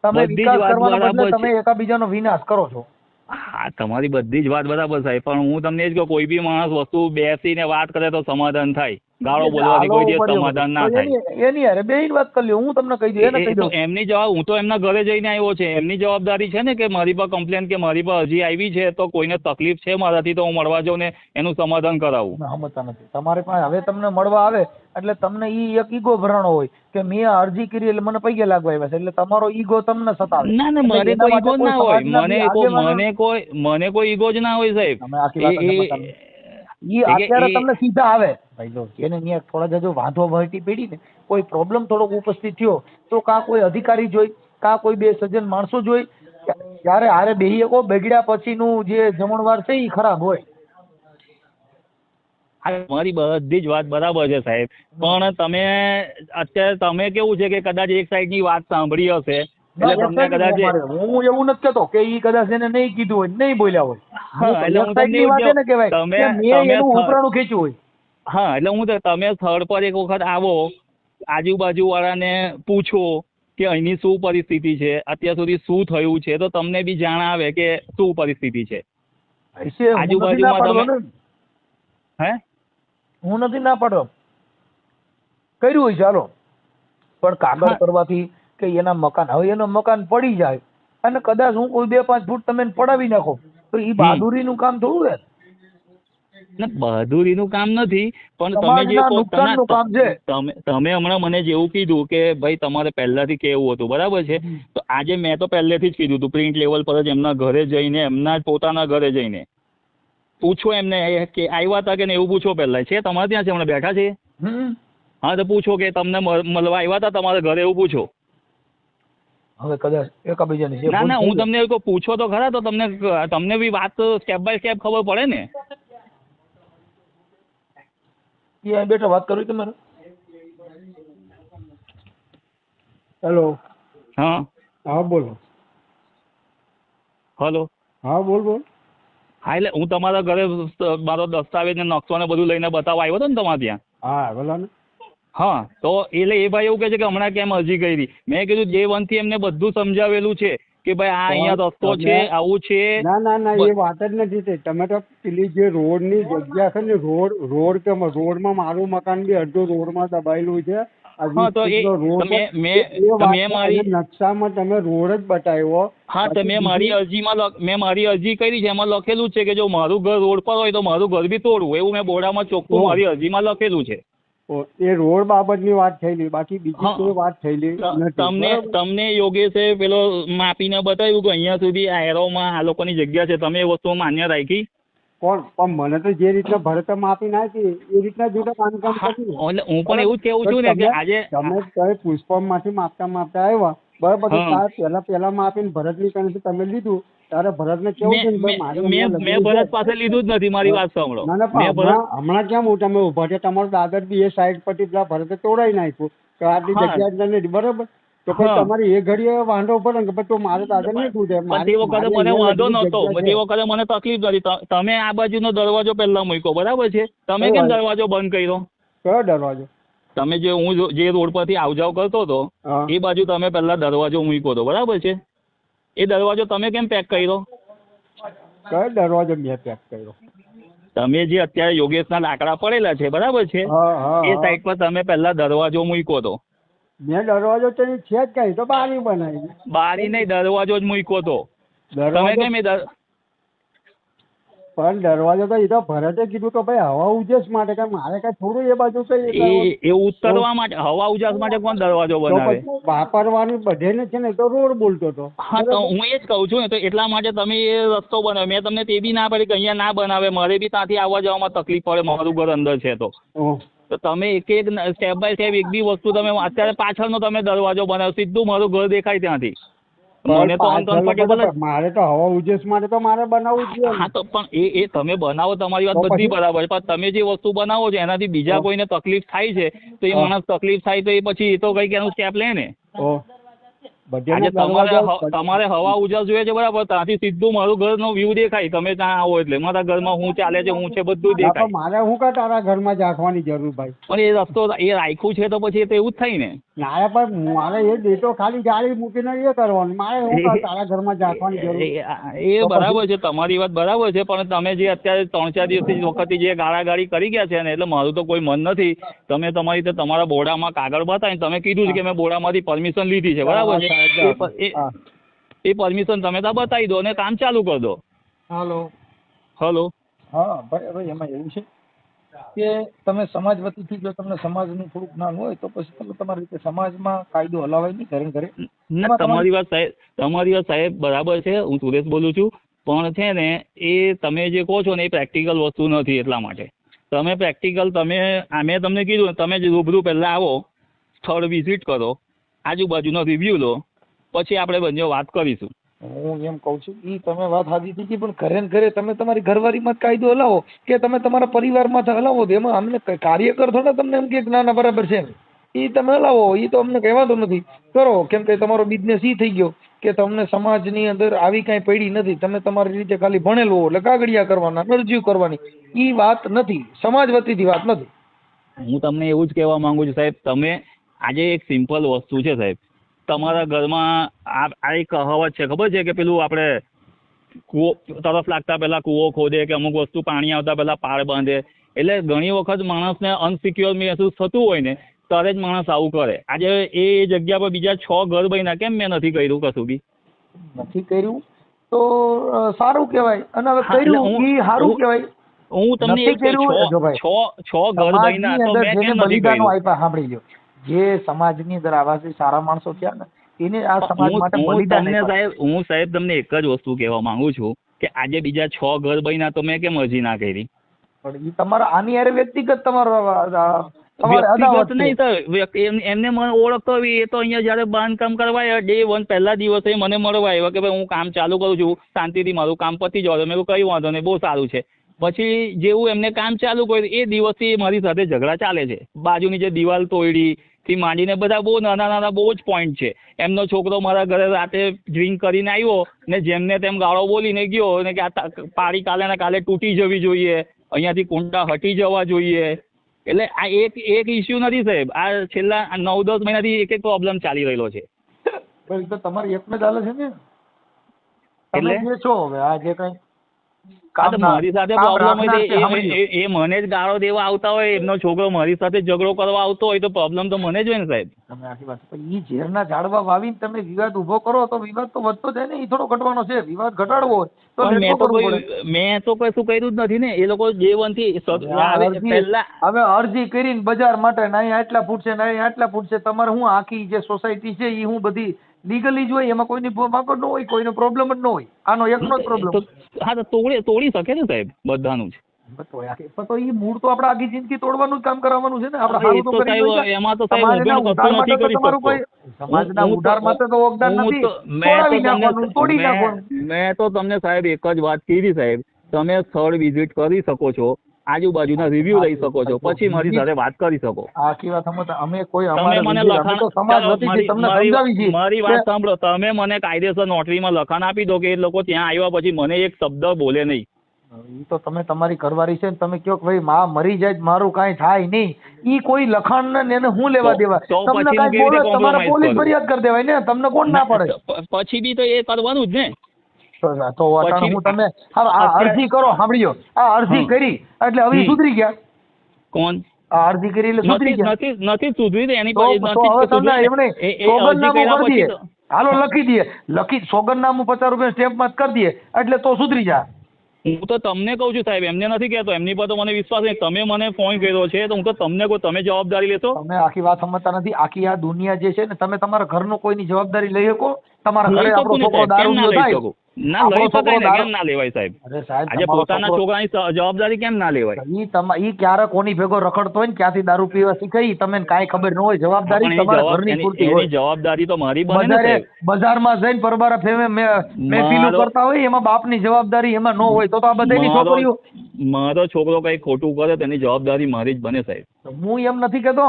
તમે વિકાસ કરવાના બદલે તમે એકાબીજાનો વિનાશ કરો છો. હા, તમારી બધી જ વાત બરાબર સાહેબ, પણ હું તમને એ જ કહું કોઈ બી માણસ વસ્તુ બેસીને વાત કરે તો સમાધાન થાય. ગાળો બોલવાથી કોઈ દિવસ સમાધાન ના થાય. એની યાર બેયની વાત કરી લ્યો, હું તમને કહી દઉં, એને કહી દઉં. એમની જવાબ, હું તો એમના ઘરે જઈને આવ્યો છે, એમની જવાબદારી છે ને કે મારી પર કમ્પ્લેન કે મારી પર અરજી આવી છે તો કોઈને તકલીફ છે મારાથી તો હું મળવા જાઉં ને એનું સમાધાન કરાવું. સમજતા નથી. તમારે પાસે હવે તમને મળવા આવે એટલે તમને ઈ એક ઈગો ભરાણો હોય કે મેં આ અરજી કરી એટલે મને પૈસા લાગવા આવ્યા છે એટલે તમારો ઈગો તમને સતાવે. ના ના, મને કોઈ ઈગો ના હોય, મને કોઈ ઈગો જ ના હોય સાહેબ. ઈ અત્યારે તમને સીધા આવે ભાઈ લો, જેને ત્યાં થોડા જો વાંધો વહેતી પડી ને, કોઈ પ્રોબ્લેમ થોડોક ઉપસ્થિત થયો તો કાં કોઈ અધિકારી જોઈ, કાં કોઈ બે સજ્જન માણસો જોઈ, ત્યારે હારે બેહી શકો. બગડ્યા પછીનું જે જમણવાર છે ઈ ખરાબ હોય. મારી બધી જ વાત બરાબર છે સાહેબ, પણ તમે અત્યારે તમે કેવું છે કે કદાચ એક સાઈડ ની વાત સાંભળી હશે એટલે તમને કદાચ, હું એવું નથી કહેતો કે ઈ કદાચ એને નહીં કીધું હોય, નહીં બોલ્યા હોય. એટલે હું તમને ઉપરાણું ખેંચ્યું હોય. હા, એટલે હું તમે સ્થળ પર એક વખત આવો, આજુબાજુ વાળાને પૂછો કે અહીંની શું પરિસ્થિતિ છે, અત્યાર સુધી શું થયું છે, તો તમને બી જાણ આવે કે શું પરિસ્થિતિ છે આજુબાજુમાં. તમે હે, હું નથી ના પાડો, કર્યું હોય ચાલો, પણ કાગળ કરવાથી કે એના મકાન, હવે એનો મકાન પડી જાય અને કદાચ હું કોઈ 2-5 ફૂટ તમે પડાવી નાખો તો એ બહાદુરી નું કામ થોડું છે. બહાદુરી નું કામ નથી, પણ તમે જે તમે હમણાં મને જેવું કીધું કે ભાઈ તમારે પહેલાથી કેવું હતું, બરાબર છે, તો આજે મેં તો પહેલેથી જ કીધું હતું પ્રિન્ટ લેવલ પર જ એમના ઘરે જઈને, એમના જ પોતાના ઘરે જઈને પૂછો એમને કે આવ્યા હતા કે ને એવું પૂછો. પહેલા છે તમારે ત્યાં છે, હમણાં બેઠા છે, હા તો પૂછો કે તમને મળવા આવ્યા હતા તમારા ઘરે, એવું પૂછો. હવે કદાચ એકબીજાની ના ના, હું તમને એવું કહું, પૂછો તો ખરા, તો તમને બી વાત સ્ટેપ બાય સ્ટેપ ખબર પડે ને. ત્યાં બેઠા વાત કરવી તમારે. હેલો. હા હા બોલો. હલો. હા બોલ બોલ. હા, એટલે હું તમારા ઘરે મારો દસ્તાવેજ ને નકશો ને બધું લઈને બતાવવા આવ્યો હતો ને તમારે ત્યાં. હા બોલો ને. હા, તો એટલે એ ભાઈ એવું કહે છે કે હમણાં કેમ અરજી કરી. મેં કીધું જે વનથી એમને બધું સમજાવેલું છે કે ભાઈ આ અહીંયા રસ્તો છે, આવું છે. ના ના ના, એ વાત જ નથી થઈ. તમે તો પેલી જે રોડ ની જગ્યા છે ને, રોડ કે રોડમાં મારું મકાન બી અડધો રોડમાં દબાયેલું છે. હા, તો મેં મારી નકશામાં તમે રોડ જ બતાવ્યો. હા, તો મેં મારી અરજી કરી છે, એમાં લખેલું છે કે જો મારું ઘર રોડ પર હોય તો મારું ઘર બી તોડવું, એવું મેં બોર્ડામાં ચોખ્ખું મારી અરજીમાં લખેલું છે. એ રોડ બાબતની વાત થયેલી, બાકી બીજી કોઈ વાત થયેલી નથી. તમને યોગેશે પેલો માપીને બતાવ્યું કે અહીંયા સુધી આ એરોમાં આ લોકોની જગ્યા છે, તમે એ વસ્તુ માન્ય રાખી? કોણ? પણ મને તો જે રીતના ભરત માપી નાખી એ રીતના જોડે બાંધકામ કર્યું. એટલે હું પણ એવું જ કેવું છું ને કે આજે તમે પુષ્પમ માંથી માપતા આવ્યા બરાબર, પેલા માપીને ભરતની કનેથી તમે લીધું ત્યારે ભરતને કેવું છે મેં ભરત પાસે લીધું જ નથી, મારી વાત સાંભળો. હમણાં કેમ હું તમે ઉભા છે, તમારું દાદર બી એ સાઈડ પરથી પેલા ભરતે તોડાઈ નાખ્યું કે આટલી જગ્યા જ નથી, બરાબર, તો પછી તમારી એ ઘડીએ વાંધો પડે કે તો મારે દાદર નહીં તૂટે. તે વખતે મને વાંધો નતો, તે વખતે મને તકલીફ નથી. તમે આ બાજુનો દરવાજો પહેલા મૂક્યો, બરાબર છે, તમે કેમ દરવાજો બંધ કર્યો? કયો દરવાજો? તમે જે રોડ પરથી આવ જાવ કરતો હતો એ બાજુ તમે પહેલા દરવાજો મૂક્યો હતો, બરાબર છે, એ દરવાજો તમે કેમ પેક કર્યો? કયો દરવાજો મેં પેક કર્યો? તમે જે અત્યારે યોગેશના લાકડા પડેલા છે, બરાબર છે, એ સાઈડ પર તમે પહેલા દરવાજો મૂક્યો હતો. મેં દરવાજો તો છે જ કઈ, તો બારી બનાવી. બારી નહીં, દરવાજો જ મૂક્યો હતો. તમે કેમ પણ દરવાજો તો એ તો ભરતે કીધું કે ભાઈ હવા ઉજાસ માટે, કે મારે કઈ થોડું એ બાજુ એ ઉતરવા માટે, હવા ઉજાસ માટે કોણ દરવાજો બનાવે? વાપરવાની બધેને છે ને તો રોડ બોલતો હતો. હા, તો હું એ જ કહું છું ને, તો એટલા માટે તમે એ રસ્તો બનાવ્યો. મેં તમને તે બી ના પાડી કે અહીંયા ના બનાવે, મારે બી ત્યાંથી આવવા જવામાં તકલીફ પડે, મારું ઘર અંદર છે તો તમે એક સ્ટેપ બાય સ્ટેપ એક બી વસ્તુ તમે અત્યારે પાછળનો તમે દરવાજો બનાવો, સીધું મારું ઘર દેખાય ત્યાંથી. મને તો અનકમ્ફર્ટેબલ, મારે તો હવા ઉજેસ માટે તો મારે બનાવવું જ જોઈએ. હા, તો પણ એ તમે બનાવો, તમારી વાત બધી બરાબર, પણ તમે જે વસ્તુ બનાવો છો એનાથી બીજા કોઈને તકલીફ થાય છે તો એ માણસ તકલીફ થાય તો એ પછી એ તો કઈક એનું સ્ટેપ લે ને. આજે તમારે હવા ઉજાસ જોઈએ છે બરાબર, ત્યાંથી સીધું મારું ઘરનો વ્યૂ દેખાય, તમે ત્યાં આવો એટલે મારા ઘરમાં હું ચાલે છે હું છે બધું દેખાય. મારે હું કા તારા ઘરમાં ઝાંખવાની જરૂર ભાઈ? પણ એ રસ્તો એ રાખ્યું છે તો પછી એ તો એવું જ થાય ને. ના પણ મારે એ દેતો ખાલી ગાડી મૂકીને એ કરવાનું, મારે હું કા તારા ઘરમાં ઝાંખવાની જરૂર? એ બરાબર છે, તમારી વાત બરાબર છે, પણ તમે જે અત્યારે 3-4 દિવસથી વખત જે ગાળાગાળી કરી ગયા છે ને, એટલે મારું તો કોઈ મન નથી. તમે તમારી રીતે તમારા બોર્ડામાં કાગળ બતાવીને તમે કીધું છે કે મેં બોર્ડામાંથી પરમિશન લીધી છે બરાબર છે, એ પરમિશન તમે ત્યાં બતાવી દો અને કામ ચાલુ કરી દો. હલો. હા ભાઈ એમાં એવું છે કે તમે સમાજ વતીથી જો તમને સમાજનું થોડુંક જ્ઞાન હોય તો પછી તમે તમારી રીતે સમાજમાં કાયદો હલાવાય નહીં ઘરે ઘરે. તમારી વાત સાહેબ બરાબર છે, હું સુરેશ બોલું છું, પણ છે ને એ તમે જે કહો છો ને એ પ્રેક્ટિકલ વસ્તુ નથી. એટલા માટે તમે પ્રેક્ટિકલ મેં તમને કીધું તમે રૂબરૂ પહેલાં આવો, સ્થળ વિઝિટ કરો, આજુબાજુનો રિવ્યુ લો, પછી આપણે બંને વાત કરીશું. હું એમ કહું છું એ તમે વાત સાચી થઈ પણ ઘરે ને ઘરે તમે તમારી ઘરવાળીમાં જ કાયદો હલાવો કે તમે તમારા પરિવારમાં હલાવો તો એમાં અમને કાર્યકર થોડા તમને એમ કે ના ના બરાબર છે એ તમે હલાવો, એ તો અમને કહેવાતો નથી. કરો, કેમ કે તમારો બિઝનેસ એ થઈ ગયો કે તમને સમાજની અંદર આવી કાંઈ પડી નથી, તમે તમારી રીતે ખાલી ભણેલું હો એટલે કાગળિયા કરવાના, અરજીઓ કરવાની, એ વાત નથી, સમાજ વતીથી વાત નથી. હું તમને એવું જ કહેવા માંગુ છું સાહેબ, તમે આજે એક સિમ્પલ વસ્તુ છે સાહેબ, તમારા ઘરમાં આ એક કહાવત છે ખબર છે કે પેલું આપણે કૂવો તરફ લાગતા પહેલા કૂવો ખોદે કે અમુક વસ્તુ પાણી આવતા પહેલા પાળ બાંધે, એટલે ઘણી વખત માણસને અનસિક્યોર મહેસૂસ થતું હોય ને ત્યારે જ માણસ આવું કરે. આજે એ જગ્યા પર બીજા 6 ઘર બન્યા, કેમ મેં નથી કર્યું કશું બી? નથી કર્યું તો સારું કહેવાય, અને હવે કર્યું એ સારું કહેવાય. હું તમને એક છ ઘર બન્યા તો મેં કેમ નથી કર્યું? સાંભળી લ્યો, જે સમાજની અંદર આવાસી સારા માણસો થયા ને એને આ સમાજ માટે બલિદાન આપ્યા. હું સાહેબ તમને એક જ વસ્તુ કહેવા માંગુ છું કે આજે બીજા 6 ઘર બન્યા તો મેં કેમ અરજી ના કરી? પણ એ તમારા આની હારે વ્યક્તિગત તમારો વ્યક્તિગત નહીં તો એમને મને ઓળખતો એ તો અહીંયા જયારે બાંધકામ કરવા આવ્યા Day 1 પહેલા દિવસે મને મળવા આવ્યા કે ભાઈ હું કામ ચાલુ કરું છું, શાંતિથી મારું કામ પતી જવા દો. મેં કઈ વાંધો નહીં, બહુ સારું છે. પછી જેવું એમને કામ ચાલુ કર્યું એ દિવસથી મારી સાથે ઝઘડા ચાલે છે. બાજુની જે દિવાલ તોડી થી માંડીને બધા બહુ નાના બહુ જ પોઈન્ટ છે. એમનો છોકરો મારા ઘરે રાતે ડ્રિંક કરીને આવ્યો ને જેમને તેમ ગાળો બોલીને ગયો ને કે આ પાડી કાલે તૂટી જવી જોઈએ, અહીંયાથી કુંડા હટી જવા જોઈએ. એટલે આ એક ઇસ્યુ નથી સાહેબ, આ છેલ્લા 9-10 મહિનાથી એક પ્રોબ્લેમ ચાલી રહેલો છે. તો તમારી એક જ હાલે છે ને, એટલે જે છો હવે આ જે કઈ મારી સાથે પ્રોબ્લેમ હોય એ મને જ ગાળો દેવા આવતા હોય, એમનો છોકરો મારી સાથે ઝઘડો કરવા આવતો હોય તો પ્રોબ્લેમ તો મને જ હોય ને સાહેબ. તમે આખી વાત એ ઝેરના ઝાડવા વાવીને તમે વિવાદ ઉભો કરો તો વિવાદ તો વધતો જાય ને, એ થોડો ઘટવાનો છે. વિવાદ ઘટાડવો હોય તો મેં તો કશું કર્યું જ નથી ને. એ લોકો Day 1 થી પહેલા હવે અરજી કરીને બજાર માટે નહીં આટલા ફૂટ છે નહીં આટલા ફૂટ છે, તમારે હું આખી જે સોસાયટી છે એ હું બધી લીગલી જ હોય, એમાં કોઈની વાંકો ન હોય, કોઈનો પ્રોબ્લેમ જ ન હોય. આનો એકનો જ પ્રોબ્લેમ. હા તો તોડી શકે ને સાહેબ બધાનું જ. તો એ મૂળ તો આપણે આખી જિંદગી તોડવાનું જ કામ કરાવવાનું છે ને. આપણે એમાં તો સાહેબ નથી કરી શકતો. સમાજના ઉદ્ધાર માટે તો યોગદાન નથી, તોડી નાખવાનું. મેં તો તમને સાહેબ એક જ વાત કીધી સાહેબ, તમે સ્થળ વિઝિટ કરી શકો છો, આજુબાજુના રિવ્યુ લઈ શકો છો, પછી મારી સાથે વાત કરી શકો. આખી વાત અમે કોઈ તમે મને મારી વાત સાંભળો, તમે મને કાયદેસર નોટરીમાં લખાણ આપી દો કે એ લોકો ત્યાં આવ્યા પછી મને એક શબ્દ બોલે નહીં. એ તો તમે તમારી ઘરવાળી છે ને તમે કહો કે ભાઈ માં મરી જાય મારું કાંઈ થાય નહીં, ઈ કોઈ લખાણ ને એને હું લેવા દેવા? તમને કાંઈ બોલે તમારે પોલીસ ફરિયાદ કરી દેવાય ને, તમને કોણ ના પડે? પછી બી તો એ કરવાનું જ ને. તો હું તમે અરજી કરો, સાંભળ્યો, આ અરજી કરી એટલે હવે સુધરી ગયા? કોણ આ અરજી કરી એટલે સુધરી ગયા? નથી સુધરી. એની હાલો લખી દઈએ, સોગંદનામું 50 રૂપિયા સ્ટેમ્પમાં કરી દઈએ એટલે તો સુધરી જાય. હું તો તમને કહું છું સાહેબ, એમને નથી કહેતો, એમની પર તો મને વિશ્વાસ નહીં. તમે મને ફોન કર્યો છે તો હું તો તમને કહું, તમે જવાબદારી લેશો? તમે આખી વાત સમજતા નથી. આખી આ દુનિયા જે છે ને, તમે તમારા ઘરનું કોઈની જવાબદારી લઈ શકો? તમારા ઘરે આપણો છોકરો દારૂ થાય ના લઈ શકાય ને, કેમ ના લેવાય સાહેબ? આજે પોતાના છોકરાની જવાબદારી કેમ ના લેવાય? ઈ ક્યારે કોની ભેગો રખડતો હોય ને ક્યાંથી દારૂ પીવા શીખાય તમને કાંઈ ખબર ન હોય. જવાબદારી તમારા ઘરની પૂરતી હોય. જવાબદારી તો મારી બને ને. બજારમાં જઈને પરબારા ફેમે મહેફિલો કરતા હોય એમાં બાપની જવાબદારી એમાં ન હોય તો આ બધાની છોકરીઓ. મારો છોકરો કઈ ખોટું કરે તેની જવાબદારી મારી જ બને સાહેબ. હું એમ નથી કહેતો,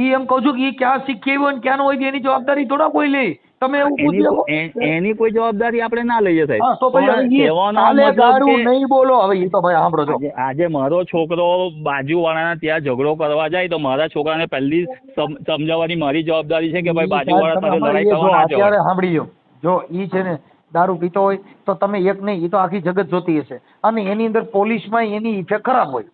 ઈ એમ કહું છું કે ઈ ક્યાં શીખી હોય ને ક્યાં હોય એની જવાબદારી થોડા કોઈ લે. તમે એવું પૂછી શકો? એની કોઈ જવાબદારી આપણે ના લઈએ સાહેબ. હા, તો પછી હવે ઈ કહેવાનો કાલે મતલબ દારૂ કે નહીં બોલો. હવે ઈ તો ભાઈ સાંભળો છો, આજે મારો છોકરો બાજુવાળાના ત્યાં ઝઘડો કરવા જાય તો મારા છોકરાને પહેલી સમજાવવાની મારી જવાબદારી છે કે ભાઈ બાજુવાળા સાથે લડાઈ કરવા ના જવાય. અત્યારે સાંભળી લો, જો ઈ છે ને દારૂ પીતો હોય તો તમે એક નહીં, ઈ તો આખી જગત જોતી હશે, અને એની અંદર પોલીસમાં એની ઇફેક્ટ ખરાબ હોય.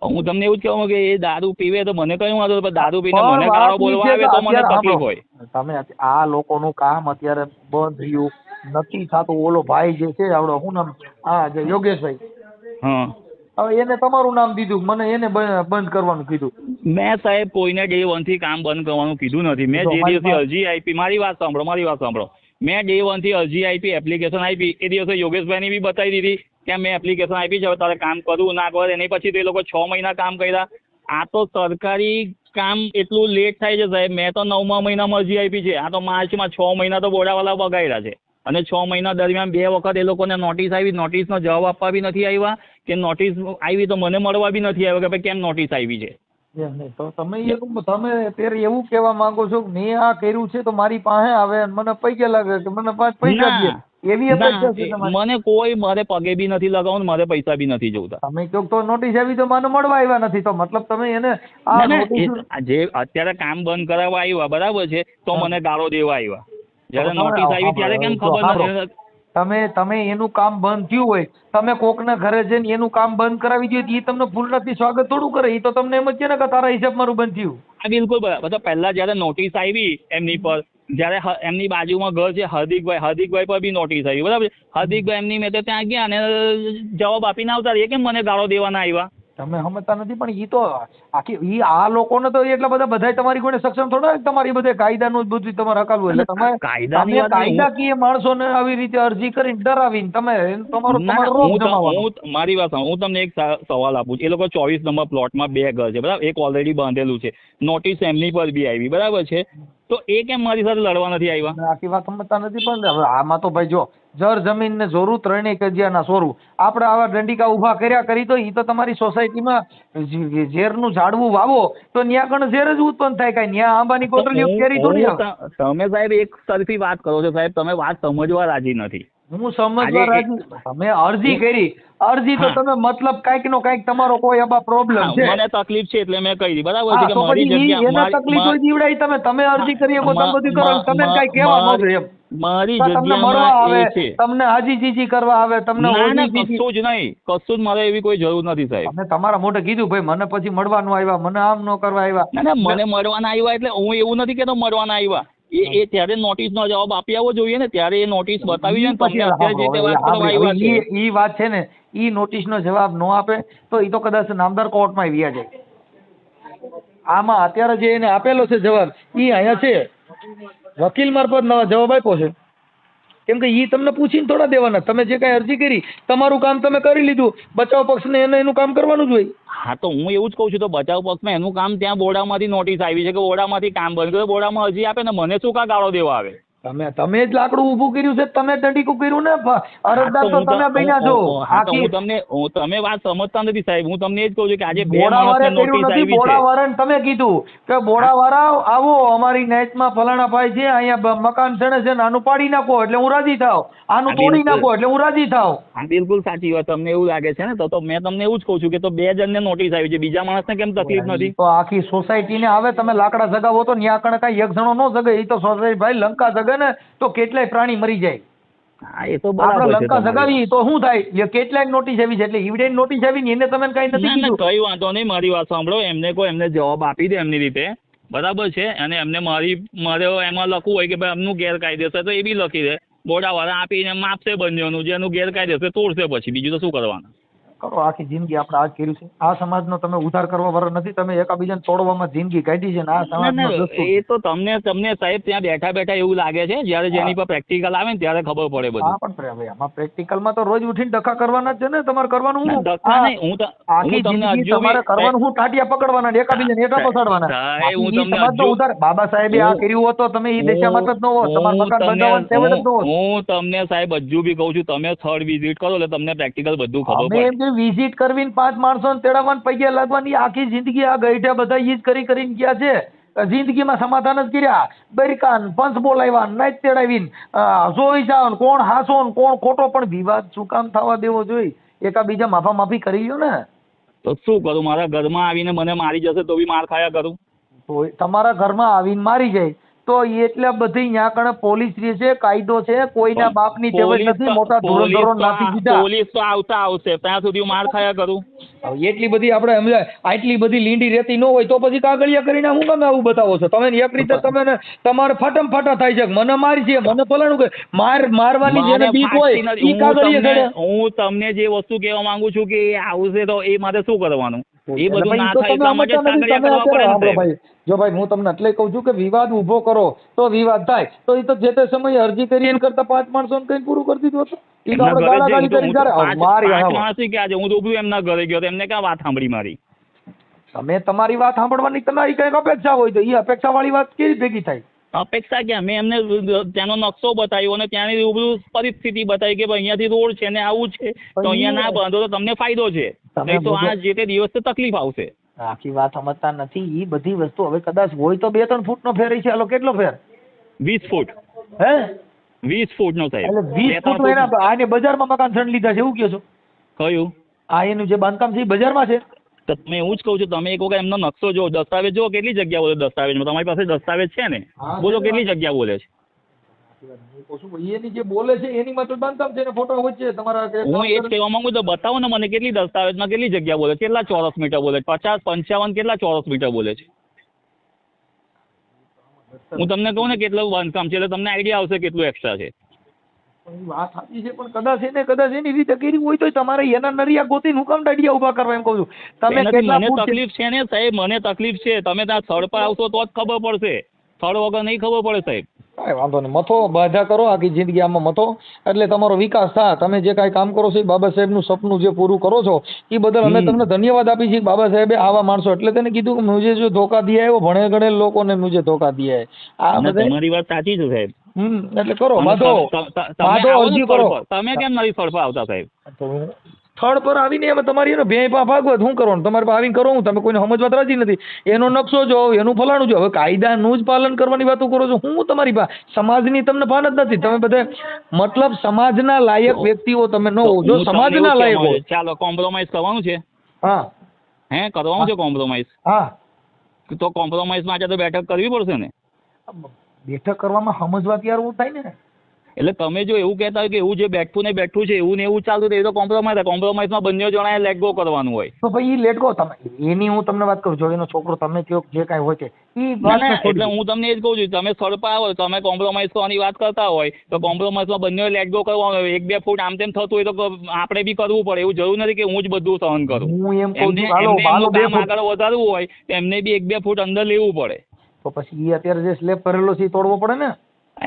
હું તમને એવું જ કહું કે એ દારૂ પીવે તો મને કયું વાંધો, પણ દારૂ પીને મને ગાળો બોલવા આવે તો મને તકલીફ હોય. તમે આ લોકોનું કામ અત્યારે બંધ થયું નથી થતું. ઓલો ભાઈ જે છે આવડો શું નામ, હા જે યોગેશભાઈ, હા, હવે એને તમારું નામ દીધું, મને એને બંધ કરવાનું કીધું. મેં સાહેબ કોઈને ડે 1 થી કામ બંધ કરવાનું કીધું નથી. મેં જે દિવસે અરજી આપી, મારી વાત સાંભળો, મેં ડે 1 થી અરજી આપી, એપ્લિકેશન આપી, એ દિવસે યોગેશભાઈની બી બતાવી દીધી કે મેં એપ્લિકેશન આપી છે, હવે તારે કામ કરવું ના કરે. એની પછી તો એ લોકો 6 મહિના કામ કર્યા. આ તો સરકારી કામ એટલું લેટ થાય છે સાહેબ. મેં તો 9મા મહિનામાં અરજી આપી છે, આ તો માર્ચમાં 6 મહિના તો બોડાવાલા બગાડ્યા છે. અને 6 મહિના દરમિયાન 2 વખત એ લોકોને નોટિસ આવી, નોટિસનો જવાબ આપવા બી નથી આવ્યા, કે નોટિસ આવી તો મને મળવા બી નથી આવ્યો કે ભાઈ કેમ નોટિસ આવી છે. તો તમે અત્યારે એવું કહેવા માંગો છો કે મેં આ કર્યું છે તો મારી પાસે આવે અને મને પૈસા લાગે કે મને પૈસા દે, એવી અપેક્ષા છે તમારી? મને કોઈ મારે પગે બી નથી લગાવવાનું, મારે પૈસા બી નથી જોતા. તમે કહો તો નોટિસ આવી તો મને મળવા આવ્યા નથી, તો મતલબ તમે એને આ notice- જે અત્યારે કામ બંધ કરાવવા આવ્યા બરાબર છે, તો મને ગાળો દેવા આવ્યા. જયારે નોટિસ આવી ત્યારે કેમ ખબર નથી? તમે એનું કામ બંધ થયું હોય, તમે કોકના ઘરે જઈને એનું કામ બંધ કરાવી દો, એ તમને ફૂલથી સ્વાગત થોડું કરે. એ તો તમને એમ જ છે ને કે તારા હિસાબ મારું બંધ થયું. હા બિલકુલ બરાબર. તો પહેલા જયારે નોટિસ આવી એમની પર, જયારે એમની બાજુમાં ઘર છે હાર્દિકભાઈ પર બી નોટિસ આવી બરાબર. હાર્દિકભાઈ એમની મેં તો ત્યાં ગયા અને જવાબ આપીને આવતા રહ્યા, કેમ મને ગાળો દેવાના આવ્યા? તમે સમજતા નથી. પણ ઈ તો આખી આ લોકોને તો એટલા બધા તમારી કોઈને સક્ષમ થોડા, તમારી બધે કાયદાનું બધું તમારે હકાલવું. એટલે તમે કાયદાકીય માણસોને આવી રીતે અરજી કરીને ડરાવીને તમે તમારો રોગ જમાવવાનો. મારી વાત હું તમને એક સવાલ આપું છું. એ લોકો 24 નંબર પ્લોટમાં 2 ઘર છે બરાબર, એક ઓલરેડી બાંધેલું છે, નોટિસ એમની પર બી આવી બરાબર છે, તો એ કેમ મારી સાથે લડવા નથી આવ્યા? આખી વાત સમજતા નથી. પણ હવે આમાં તો ભાઈ જો જર જમીન ને જોરું, ત્રણેય કજિયાના સોરું. આપણે આવા દંડિકા ઉભા કર્યા કરી તો ઈ તો તમારી સોસાયટીમાં ઝેરનું ઝાડવું વાવો તો ન્યા કણ ઝેર જ ઉત્પન્ન થાય. કાંઈ ન્યા આંબાની કોટલીઓ કેરી થોડી આવે. તમે સાહેબ એક તરફી વાત કરો છો સાહેબ, તમે વાત સમજવા રાજી નથી. હું સમજવા રાજી. તમે અરજી કરી, અરજી તો તમે મતલબ કાંઈક નો કાંઈક તમારો કોઈ આમાં પ્રોબ્લેમ છે, મને તકલીફ છે એટલે મેં કહી બરાબર છે કે મારી જગ્યા તકલીફ હોય જીવડાઈ. તમે અરજી કરી શકો, તમે બધું કરો, તમે કાંઈ કહેવા ન એમ. મારી તમને મળવા આવે, તમને હાજી જીજી કરવા આવે, તમને કશું જ નહીં, કશું જ મારે એવી કોઈ જરૂર નથી સાહેબ. તમે તમારા મોઢે કીધું ભાઈ મને પછી મળવાનું આવ્યા, મને આમ ન કરવા આવ્યા. ના મને મળવાના આવ્યા એટલે હું એવું નથી કેતો મળવાના આવ્યા. એ ત્યારે નોટિસ નો જવાબ આપી આવવો જોઈએ ને, ત્યારે એ નોટિસ બતાવી જાય. તમને અત્યારે જે રીતે વાત કરવા આવ્યા છે ઈ વાત છે ને, ઈ નોટિસ નો જવાબ ન આપે તો ઈ તો કદાચ નામદાર કોર્ટમાં વ્યા જાય. આમાં અત્યારે જે એને આપેલો છે જવાબ, ઈ અહીંયા છે, વકીલ મારફત જવાબ આપ્યો છે. કેમ કે ઈ તમને પૂછીને થોડા દેવાના. તમે જે કાંઈ અરજી કરી, તમારું કામ તમે કરી લીધું, બચાવ પક્ષને એનું કામ કરવાનું જ હોય. હા તો હું એવું જ કહું છું, તો બચાવ પક્ષમાં એનું કામ, ત્યાં બોર્ડામાંથી નોટિસ આવી છે કે બોર્ડામાંથી કામ બંધ કર્યું, બોર્ડામાં અરજી આપે ને મને શું કા ગાળો દેવા આવે? તમે જ લાકડું ઊભું કર્યું છે, તમે દંડીકું કર્યું ને, અરજદાર તો તમે બન્યા છો. તમે વાત સમજતા નથી સાહેબ. હું તમને એ જ કહું છું કે આજે બોડાવાળા કર્યું નથી. બોડાવાળાને તમે કીધું કે બોડાવાળા આવો અમારી નાઈટમાં ફલાણા ભાઈ છે, અહીંયા મકાન ચણે છે, આનું પાડી નાખો એટલે હું રાજી થાવ, આનું તોડી નાખો એટલે હું રાજી થાવ. હા બિલકુલ સાચી વાત. તમને એવું લાગે છે ને, તો મેં તમને એવું જ કહું છું કે તો 2 જણને નોટિસ આવી છે, બીજા માણસને કેમ તકલીફ નથી? તો આખી સોસાયટીને આવે, તમે લાકડા જગાવો તો ન્યા કણે કાંઈ એક જણો ન જગે. એ તો સોસાયટી ભાઈ લંકા જગે ને તો કેટલાય પ્રાણી મરી જાય. હા એ તો બરાબર છે. લંકા જગાવી તો શું થાય? કેટલાય નોટિસ આવી છે, એટલે ઇવિડન્ટ નોટિસ આવી ને એને તમે કઈ નથી કીધું. કઈ વાંધો નહીં, મારી વાત સાંભળો. એમને જવાબ આપી દે એમની રીતે બરાબર છે, અને એમને મારે એમાં લખવું હોય કે ભાઈ એમનું ગેરકાયદેસર, તો એ બી લખી દે. બોડાવાળા આપીને માપશે બંનેનું, જેનું ગેરકાયદેસર તોડશે, પછી બીજું તો શું કરવાનું? કરો. આખી જિંદગી આપણે આ કર્યું છે. આ સમાજનો તમે ઉદ્ધાર કરવા વાળા નથી. તમે એકાબીજાને તોડવામાં જિંદગી કાઢી છે ને આ સમાજનો. એ તો તમને સાહેબ ત્યાં બેઠા એવું લાગે છે, જ્યારે જેની પર પ્રેક્ટિકલ આવે ને ત્યારે ખબર પડે બધું. હા પણ ભાઈ આમાં પ્રેક્ટિકલમાં તો રોજ ઉઠીને ડખા કરવાના જ છે ને. તમારે કરવાનું હું ધક્કા નહીં, આખી જિંદગી તમારે કરવાનું હું ટાટિયા પકડવાના, એકાબીજાને હેઠા પછાડવાના. ઉદ્ધાર બાબા સાહેબે આ કર્યું હોત તો તમે એ દિશામાં જ ન હોત. તમારું મકાન બંધાવવાનું તેવડ જ ન હોત. હું તમને સાહેબ હજુ બી કહું છું, તમે થર્ડ વિઝિટ કરો એટલે તમને પ્રેક્ટિકલ બધું ખબર પડે. વિઝિટ કરવી ને 5 માણસોને તેડાવવાને પૈયા લાગવાની આખી જિંદગી આ ગઈઢા બધા ઈ જ કરીને ગયા છે. જિંદગીમાં સમાધાન જ કર્યા. બરિકાન પંચ બોલાવ્યા, નાઈટ તેડાવીને જોઈ જાવ કોણ હાસો ને કોણ ખોટો, પણ વિવાદ શું કામ થવા દેવો જોઈએ? એકાબીજા માફી કરી લ્યો ને. તો શું કરું? મારા ઘરમાં આવીને મને મારી જશે તો બી માર ખાયા કરું? તો તમારા ઘરમાં આવીને મારી જાય તો એટલે બધી ન્યા કણે પોલીસ રહે છે, કાયદો છે, કોઈના બાપની ટેવ નથી. મોટા ધુરંધરો નાખી દીધા. પોલીસ તો આવશે ત્યાં સુધી હું માર ખાયા કરું? હવે એટલી બધી આપણે સમજાય, આટલી બધી લીંડી રહેતી ન હોય તો પછી કાગળિયા કરીને હું તમે આવું બતાવો છો? તમે એક રીતે તમે તમારે ફાટા થાય છે, મને મારી છે, મને ફલાણું કે મારવાની જેને બીક હોય ઈ કાગળિયા કરે. હું તમને જે વસ્તુ કહેવા માંગુ છું કે એ આવશે તો એ મારે શું કરવાનું? એ બધું ના થાય એટલા માટે કાગળિયા કરવા પડે ને. જો ભાઈ હું તમને એટલે કહું છું કે વિવાદ ઉભો કરો તો વિવાદ થાય, તો એ તો જે તે સમયે અરજી કરી એના કરતા 5 માણસોને કઈ પૂરું કરી દીધું હતું. ઈ તો આપણે ગાળાગાળી કરી જ્યારે મારી માણસી કે આજે હું તો ઉભું એમના ઘરે ગયો તો એમને ક્યાં વાત સાંભળી મારી? તમે તમારી વાત સાંભળવાની તમારી કઈક અપેક્ષા હોય તો એ અપેક્ષા વાળી વાત કેવી ભેગી થાય? અપેક્ષા ક્યાં? મેં એમને ત્યાંનો નકશો બતાવ્યો અને ત્યાંની રૂબરૂ પરિસ્થિતિ બતાવી કે ભાઈ અહીંયાથી રોડ છે ને આવું છે તો અહીંયા ના બાંધો તો તમને ફાયદો છે, નહીં તો આ જે તે દિવસે તકલીફ આવશે. આખી વાત સમજતા નથી. ઈ બધી વસ્તુ હવે કદાચ હોય તો 2-3 ફૂટનો ફેર છે. હાલો કેટલો ફેર? 20 ફૂટ. હે 20 ફૂટનો સાહેબ. એટલે 20 ફૂટ એના આને બજારમાં મકાન છણ લીધા છે એવું કહો છો? કયું? આ એનું જે બાંધકામ છે એ બજારમાં છે. તો તમે એવું જ કહું છું, તમે એક વખત એમનો નકશો જો, દસ્તાવેજ જો, કેટલી જગ્યા બોલે દસ્તાવેજમાં? તમારી પાસે દસ્તાવેજ છે ને? બોલો કેટલી જગ્યા બોલે છે? એની જે બોલે છે એની માં તો બાંધકામ છે ને ફોટો હોય છે તમારા. હું એ જ કહેવા માંગુ તો બતાવો ને મને કેટલી દસ્તાવેજમાં કેટલી જગ્યા બોલે છે, કેટલા ચોરસ મીટર બોલે છે? 50, 55 કેટલા ચોરસ મીટર બોલે છે? હું તમને કહું ને કેટલું બાંધકામ છે એટલે તમને આઈડિયા આવશે કેટલું એક્સ્ટ્રા છે. વાત સાચી છે પણ કદાચ એની રીતે કરી હોય તો તમારે એના નરિયા ગોતીને હું કામ દાડિયા ઉભા કરવા એમ કહું છું. તમે મને તકલીફ છે ને સાહેબ, મને તકલીફ છે. તમે ત્યાં સ્થળ પર આવશો તો જ ખબર પડશે, સ્થળ વગર નહીં ખબર પડે સાહેબ. કાંઈ વાંધો નહીં, મથો બાધા કરો આખી જિંદગી આમાં મથો એટલે તમારો વિકાસ થાય. તમે જે કાંઈ કામ કરો છો એ બાબા સાહેબનું સપનું જે પૂરું કરો છો એ બદલ અમે તમને ધન્યવાદ આપી છીએ. બાબા સાહેબે આવા માણસો એટલે તેને કીધું કે મુજે જો ધોકા દિયા હે વો ભણે ગણેલ લોકોને મુજે ધોકા દિયા હે. આ બધા તમારી વાત સાચી છે સાહેબ. એટલે કરો બાધો અરજી કરો. તમે કેમ નથી સ્થળ પર આવતા સાહેબ? સ્થળ પર આવીને એમાં તમારી એનો ભેય પા ભાગવત શું કરવાનું? તમારે પાસે આવીને કરો હું તમે કોઈને સમજવા રાજી નથી. એનો નકશો જો, એનું ફલાણું જો. હવે કાયદાનું જ પાલન કરવાની વાતો કરો છો. હું તમારી પાસે સમાજની તમને ભાન જ નથી. તમે બધા મતલબ સમાજના લાયક વ્યક્તિઓ તમે ન હો. જો સમાજના લાયક હો ચાલો કોમ્પ્રોમાઇઝ કરવાનું છે. હા હે કરવાનું છે કોમ્પ્રોમાઇઝ? હા તો કોમ્પ્રોમાઇઝ માટે તો બેઠક કરવી પડશે ને. બેઠક કરવામાં સમજવા તૈયાર હું થાય ને. એટલે તમે જો એવું કહેતા હોય કે એવું જે બેઠું ને બેઠું છે એવું ને એવું ચાલતું તો એ તો કોમ્પ્રોમાઇઝ. કોમ્પ્રોમાઇઝમાં બંને જણાએ લેટ ગો કરવાનું હોય. તો ભાઈ લેટ ગો તમે એની હું તમને વાત કરું. જો એનો છોકરો તમે કયો જે કાંઈ હોય છે એટલે હું તમને એ જ કહું છું, તમે સ્થળ પર આવો તમે કોમ્પ્રોમાઇઝ કરવાની વાત કરતા હોય તો કોમ્પ્રોમાઇઝમાં બંને લેટ ગો કરવાનું હોય. 1-2 ફૂટ આમ તેમ થતું હોય તો આપણે બી કરવું પડે. એવું જરૂર નથી કે હું જ બધું સહન કરું. હું એમ કહું છું કામ આગળ વધારવું હોય તો એમને બી 1-2 ફૂટ અંદર લેવું પડે. તો પછી એ અત્યારે જે સ્લેબ કરેલો છે એ તોડવો પડે ને.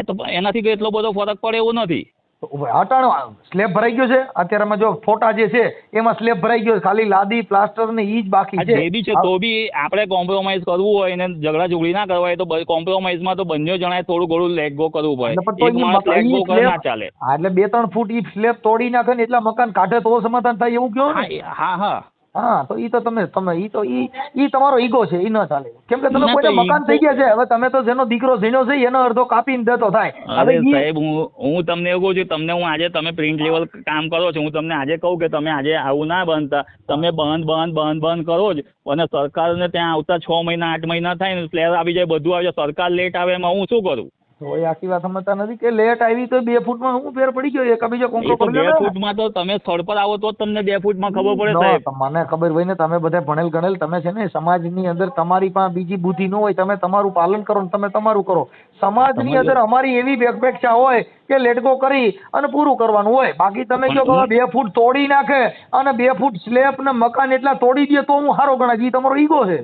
તો એનાથી એટલો બધો ફરક પડે એવું નથી. હટાણો સ્લેબ ભરાઈ ગયો છે અત્યારમાં જો ફોટા જે છે એમાં સ્લેબ ભરાઈ ગયો, ખાલી લાદી પ્લાસ્ટર ને ઈ જ બાકી છે. જે બી છે તો બી આપણે કોમ્પ્રોમાઇઝ કરવું હોય ને ઝઘડા ઝઘડી ના કરવા હોય તો કોમ્પ્રોમાઇઝમાં તો બંને જણાએ થોડું ઘણું લેટ ગો કરવું પડે. એક માણસ લેટ ગો કરે ના ચાલે. એટલે 2-3 ફૂટ ઈ સ્લેબ તોડી નાખે ને એટલા મકાન કાઢે તો સમાધાન થાય એવું કહો ને. હા તો ઈ તો તમે ઈ તો ઈ તમારો ઈગો છે, ઈ ન ચાલે. કેમ કે તમે કોઈને મકાન થઈ ગયા છે, હવે તમે તો જેનો દીકરો ઝીણ્યો છે એનો અડધો કાપીને દેતો થાય. હવે સાહેબ હું તમને એવું કહું છું, તમને હું આજે તમે પ્રિન્ટ લેવલ કામ કરો છો, હું તમને આજે કહું કે તમે આજે આવું ના બનતા, તમે બંધ કરો જ અને સરકારને ત્યાં આવતા 6 મહિના 8 મહિના થાય ને સ્લેબ આવી જાય બધું આવી જાય, સરકાર લેટ આવે એમાં હું શું કરું? તો એ આખી વાત સમજતા નથી કે લેટ આવી તો 2 ફૂટમાં હું ફેર પડી ગયો. એકબીજા કોમ્પ્રો કરી 2 ફૂટમાં તો તમે સ્થળ પર આવો તો તમને 2 ફૂટમાં ખબર પડે સાહેબ. મને ખબર હોય ને તમે બધા ભણેલ ગણેલ તમે છે ને સમાજની અંદર તમારી પાસે બીજી બુદ્ધિ ન હોય. તમે તમારું પાલન કરો ને તમે તમારું કરો. સમાજની અંદર અમારી એવી અપેક્ષા હોય કે લેટગો કરી અને પૂરું કરવાનું હોય. બાકી તમે જો 2 ફૂટ તોડી નાખે અને 2 ફૂટ સ્લેબ ને મકાન એટલા તોડી દે તો હું સારો ગણાય. એ તમારો ઈગો છે.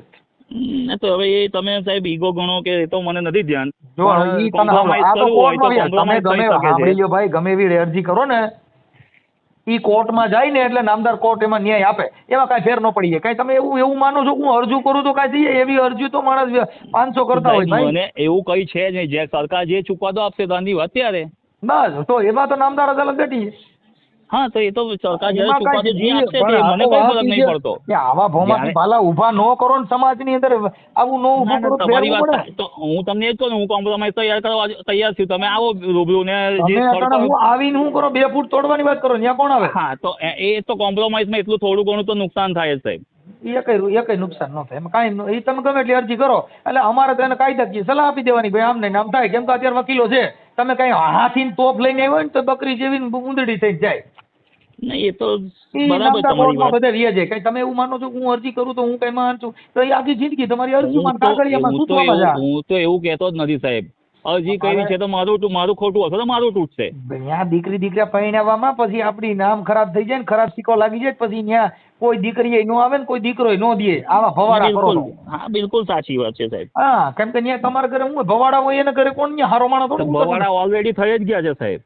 તો હવે એ તમે સાહેબ ઈગો ગણો કે એ તો મને નથી ધ્યાન. જો ભાઈ ગમે એવી અરજી કરો ને ઈ કોર્ટમાં જાય ને એટલે નામદાર કોર્ટ એમાં ન્યાય આપે. એમાં કાંઈ ફેર ન પડી જાય. કાંઈ તમે એવું માનો છો કે હું અરજી કરું તો કાંઈ થઈ એવી અરજી તો માણસ 500 કરતા હોય. મને એવું કઈ છે જ નહીં. જે સરકાર જે ચુકાદો આપશે તો આની અત્યારે બસ તો એમાં તો નામદાર અદાલત બેઠી. હા તો એ તો સરકાર જયારે એમાં ચુકાદો કાંઈ જે આપશે તે પણ મને આ તો કઈ વાત ફરક ઈ નહીં છે પડતો. કે આવા ભાવમાંથી ભાલા ઊભા ન કરો ને સમાજની અંદર આવું ન ઊભું કરો તો તમારી ફેરવું વાત પડે. તો હું તમને એ જ કહું, હું કોમ્પ્રોમાઇઝ તૈયાર કરવા તૈયાર છું. તમે આવો રૂબરૂ ને જે તમે સ્થળ અટાણે પર. હું આવીને હું કરો 2 ફૂટ તોડવાની વાત કરો ત્યાં કોણ આવે? હા તો એ તો કોમ્પ્રોમાઇઝમાં એટલું થોડું ઘણું તો નુકસાન થાય જ સાહેબ. એ કઈ નુકસાન ન થાય એમાં કાંઈ એ તમે ગમે એટલી અરજી કરો એટલે અમારે તો એને કાયદાકીય સલાહ આપી દેવાની ભાઈ આમ નહીં આમ થાય કેમ કે અત્યારે વકીલો છે તમે કઈ હાથીને તોપ લઈને આવ્યો ને તો બકરી જેવી ઊંધડી થઈ જાય. નહીં એ તો ઈ બરાબર નામના તમારી કોર્ટમાં વાત. બધે વ્યા જાય કઈ તમે એવું માનો છો કે હું અરજી કરું તો હું કઈ માન છું તો એ આખી જિંદગી તમારી અરજીમાં કાગળિયામાં સૂચવામાં જા. હું તો એવું કહેતો જ નથી સાહેબ. અરજી કરી છે તો મારું ખોટું હશે તો મારું તૂટશે. ત્યાં દીકરા પરણાવવામાં પછી આપણી નામ ખરાબ થઈ જાય ને ખરાબ સિક્કો લાગી જાય પછી ત્યાં કોઈ દીકરી નો આવે ને કોઈ દીકરો નો દે આવા ભવાડા કરો બિલકુલ, છો. હા બિલકુલ સાચી વાત છે સાહેબ. હા કેમ કે ત્યાં તમારા ઘરે હું ભવાડા હોય એના ઘરે કોણ ત્યાં હારો માણસ તો થોડું ભવાડા ઓલરેડી થઈ જ ગયા છે સાહેબ.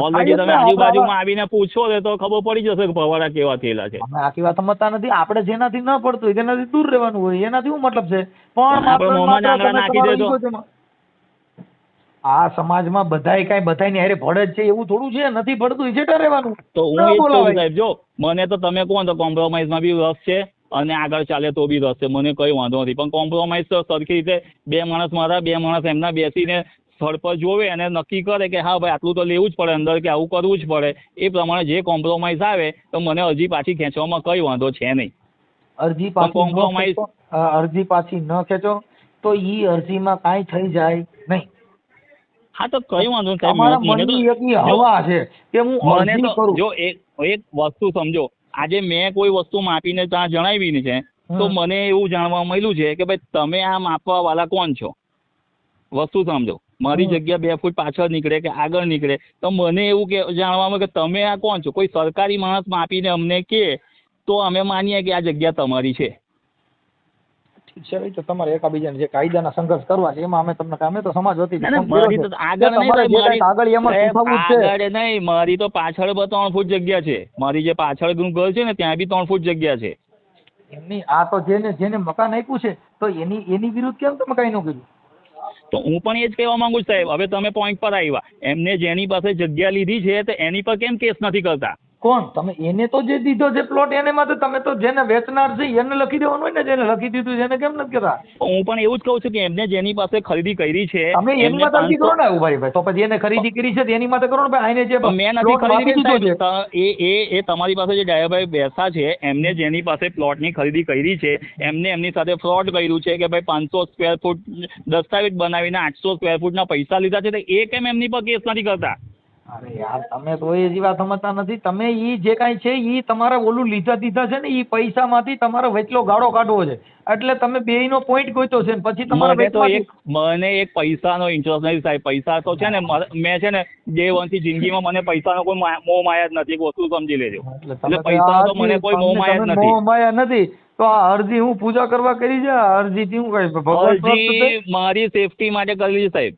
ઓલરેડી તમે આજુબાજુમાં આવીને પૂછો ને તો ખબર પડી જશે કે ભવાડા કેવા થયેલા છે. અમે આખી વાત સમજતા નથી આપણે જેનાથી ન પડતું હોય તેનાથી દૂર રહેવાનું હોય એનાથી શું મતલબ છે પણ આપણે મોંમાં જ આંગળા નાખી દેજો. આ સમાજમાં બધાય કાંઈ બધાયની હારે ભળે જ છે એવું થોડું છે નથી ભળતું એ છેટા રહેવાનું. તો હું એ જ કહું છું સાહેબ, જો મને તો તમે કહો તો કોમ્પ્રોમાઇઝમાં બી રસ છે અને આગળ ચાલે તો બી રસ છે, મને કઈ વાંધો નથી. પણ કોમ્પ્રોમાઇઝ તો સરખી રીતે 2 માણસ મારા 2 માણસ એમના બેસીને સ્થળ પર જોવે અને નક્કી કરે કે હા ભાઈ આટલું તો લેવું જ પડે અંદર કે આવું કરવું જ પડે. એ પ્રમાણે જે કોમ્પ્રોમાઇઝ આવે તો મને અરજી પાછી ખેંચવામાં કઈ વાંધો છે નહીં. અરજી પાછી ન ખેંચો તો ઈ અરજીમાં કાંઈ થઈ જાય નહીં. હા તો કઈ વાંધો નહીં સાહેબ. તમારા મને તો મનની એકી હવા છે કે હું મને અરજી તો કરું. જો એક વસ્તુ સમજો, આજે મેં કોઈ વસ્તુ માપીને ત્યાં જણાવી છે તો મને એવું જાણવા મળ્યું છે કે ભાઈ તમે આ માપવા વાળા કોણ છો. વસ્તુ સમજો, મારી જગ્યા 2 ફૂટ પાછળ નીકળે કે આગળ નીકળે તો મને એવું કે જાણવા મળે કે તમે આ કોણ છો. કોઈ સરકારી માણસ માપીને અમને કે તો અમે માનીએ કે આ જગ્યા તમારી છે. ઠીક છે ભાઈ તો તમારે એકાબીજાને જે કાયદાના સંઘર્ષ કરવા છે એમાં અમે તો સમાજ વતી મારી તો આગળ આગળ નહીં, મારી તો પાછળ 3 ફૂટ જગ્યા છે. મારી જે પાછળ ઘર છે ને ત્યાં બી 3 ફૂટ જગ્યા છે. એમની આ તો જેને મકાન આપ્યું છે તો એની વિરુદ્ધ કેમ તમે કઈ ન કર્યું? તો હું પણ એ જ કહેવા માંગુ છું સાહેબ. હવે તમે પોઈન્ટ પર આવ્યા, એમને જેની પાસે જગ્યા લીધી છે તો એની પર કેમ કેસ નથી કરતા? કોણ? તમે એને તો જે દીધો છે પ્લોટ એને માટે તમે તો જેને વેચનાર છે એને લખી દેવાનું હોય ને જેને લખી દીધું છે એને કેમ નથી કરતા? હું પણ એવું જ કહું છું કે એમને જેની પાસે ખરીદી કરી છે તમે એની માટે અરજી કરો ને ભાઈ તો પછી એને ખરીદી કરી છે એની માટે કરો ને ભાઈ આને જે મેં નથી ખરીદી દીધો છે એ તમારી પાસે જે ડાયાભાઈ બેસા છે એમને જેની પાસે પ્લોટની ખરીદી કરી છે એમની સાથે ફ્રોડ કર્યું છે કે ભાઈ 500 સ્ક્વેર ફૂટ દસ્તાવેજ બનાવીને 800 સ્ક્વેર ફૂટના પૈસા લીધા છે તો એ કેમ એમની પર કેસ નથી કરતા? અરે યાર તમે તો એ જ વાત સમજતા નથી. તમે ઈ જે કાંઈ છે ઈ તમારા ઓલું લીધા છે ને ઈ પૈસામાંથી તમારે વચલો ગાળો કાઢવો છે એટલે તમે બેયનો પોઈન્ટ ગોત્યો છે ને પછી તમારે મને એક પૈસાનો ઇન્ટરેસ્ટ નથી સાહેબ. પૈસા તો છે ને મેં છે ને ડે 1 થી જિંદગીમાં મને પૈસાનો કોઈ મોહ માયા જ નથી. વસ્તુ સમજી લેજો. એટલે પૈસાનો તો મને કોઈ મોહ માયા જ નથી. મોહ માયા નથી તો આ અરજી હું પૂજા કરવા કરી છે આ અરજી હું કઈ ભગવાન મારી સેફટી માટે કરી છે સાહેબ.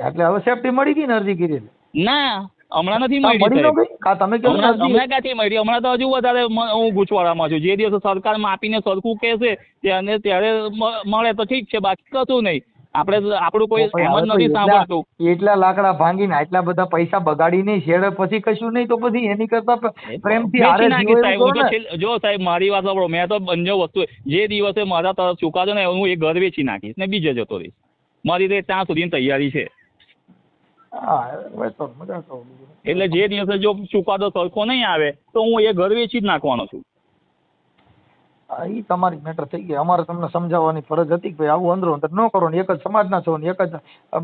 એટલે હવે સેફટી મળી ગઈ ને અરજી કરી? ના હમણાં નથી મળી સાહેબ. તમે હમણાં ક્યાંથી મળી? હમણાં તો હજુ વધારે હું ગૂંચવાડામાં છું. જે દિવસે સરકાર માપીને સરખું કહેશે ત્યારે મળે તો ઠીક છે, બાકી કશું નહીં. આપણું કોઈ એમ જ નથી સાંભળતું. એટલા લાકડા ભાંગીને આટલા બધા પૈસા બગાડીને છેડે પછી કશું નહીં તો પછી એની કરતા પ્રેમથી હારે જો સાહેબ મારી વાત સાંભળો, મેં તો બંને વસ્તુ જે દિવસે મારા તરફ ચુકાદો ને હું એ ઘર વેચી નાખીશ ને બીજે જતો રહીશ. મારી તો ત્યાં સુધીની તૈયારી છે. એટલે જે દિવસે જો ચુકાદો સરખો નહીં આવે તો હું એ ઘર વેચી જ નાખવાનો છું. ઈ તમારી મેટર થઈ ગઈ. અમારે તમને સમજાવવાની ફરજ હતી કે ભાઈ આવું અંદરો અંદર ન કરો ને એક જ સમાજના છો ને એક જ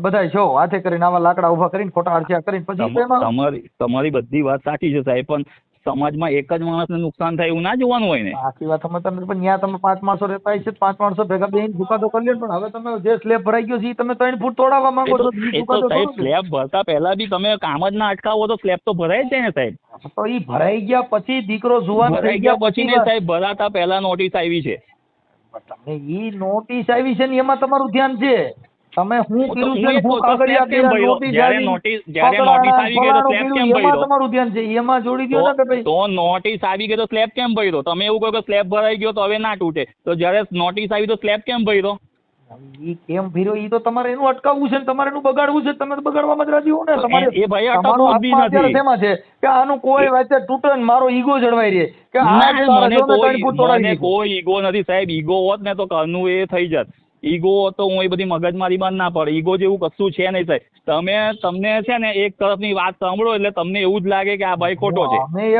બધા છો હાથે કરીને આવા લાકડા ઉભા કરીને ખોટા અરજીયા કરીને પછી તમારી બધી વાત સાચી છે સાહેબ, પણ સમાજમાં એક જ માણસને નુકસાન થાય એવું ના જોવાનું હોય ને. આખી વાત સમજતા નથી. પણ ત્યાં તમે 5 માણસો રહેતા છે 5 માણસો ભેગા બેહીને ચુકાદો કરી લે. પણ હવે તમે જે સ્લેબ ભરાઈ ગયો છે એ તમે 3 ફૂટ તોડાવવા માંગો છો. સ્લેબ ભરતા પહેલા બી તમે કામ જ ના અટકાવો તો સ્લેબ તો ભરાય જ જાય ને સાહેબ. તો એ ભરાઈ ગયા પછી દીકરો જુવાન ભરાઈ ગયા પછી ને સાહેબ ભરાતા પહેલા નોટિસ આવી છે. તમે ઈ નોટિસ આવી છે ને એમાં તમારું ધ્યાન છે. તમે હું કર્યું છે હું કાગળિયા જ્યારે નોટિસ આવી ગઈ તો સ્લેબ કેમ ભર્યો? તમારું ધ્યાન છે એમાં જોડી દો ને કે ભાઈ તો નોટિસ આવી ગઈ તો સ્લેબ કેમ ભર્યો? તમે એવું કહો કે સ્લેબ ભરાઈ ગયો તો હવે ના તૂટે, તો જ્યારે નોટિસ આવી તો સ્લેબ કેમ ભર્યો? ઈ કેમ ફીરો ઈ તો તમારે એનું અટકાવવું છે ને તમારે એનું બગાડવું છે. તમે તો બગાડવામાં જ રાજી હો ને. તમારે એ ભાઈ તમારો અટકવું જ આત્મા અત્યારે નથી. શેમાં છે કે આનું કોઈ વચ્ચે તૂટે ને મારો ઈગો જળવાઈ રહે કે આ ના, જ તારે મને જો મેં ત્રણ ફૂટ તોડાવી દીધું. કોઈ ઈગો નથી સાહેબ. ઈગો હોત ને તો ઘરનું એ થઈ જાત. ઈગો હોત તો હું એ બધી મગજમારી બંધ ના પડે. ઈગો જેવું કશું છે નહીં સાહેબ. તમને છે ને એક તરફની વાત સાંભળો એટલે તમને એવું જ લાગે કે આ ભાઈ ખોટો છે.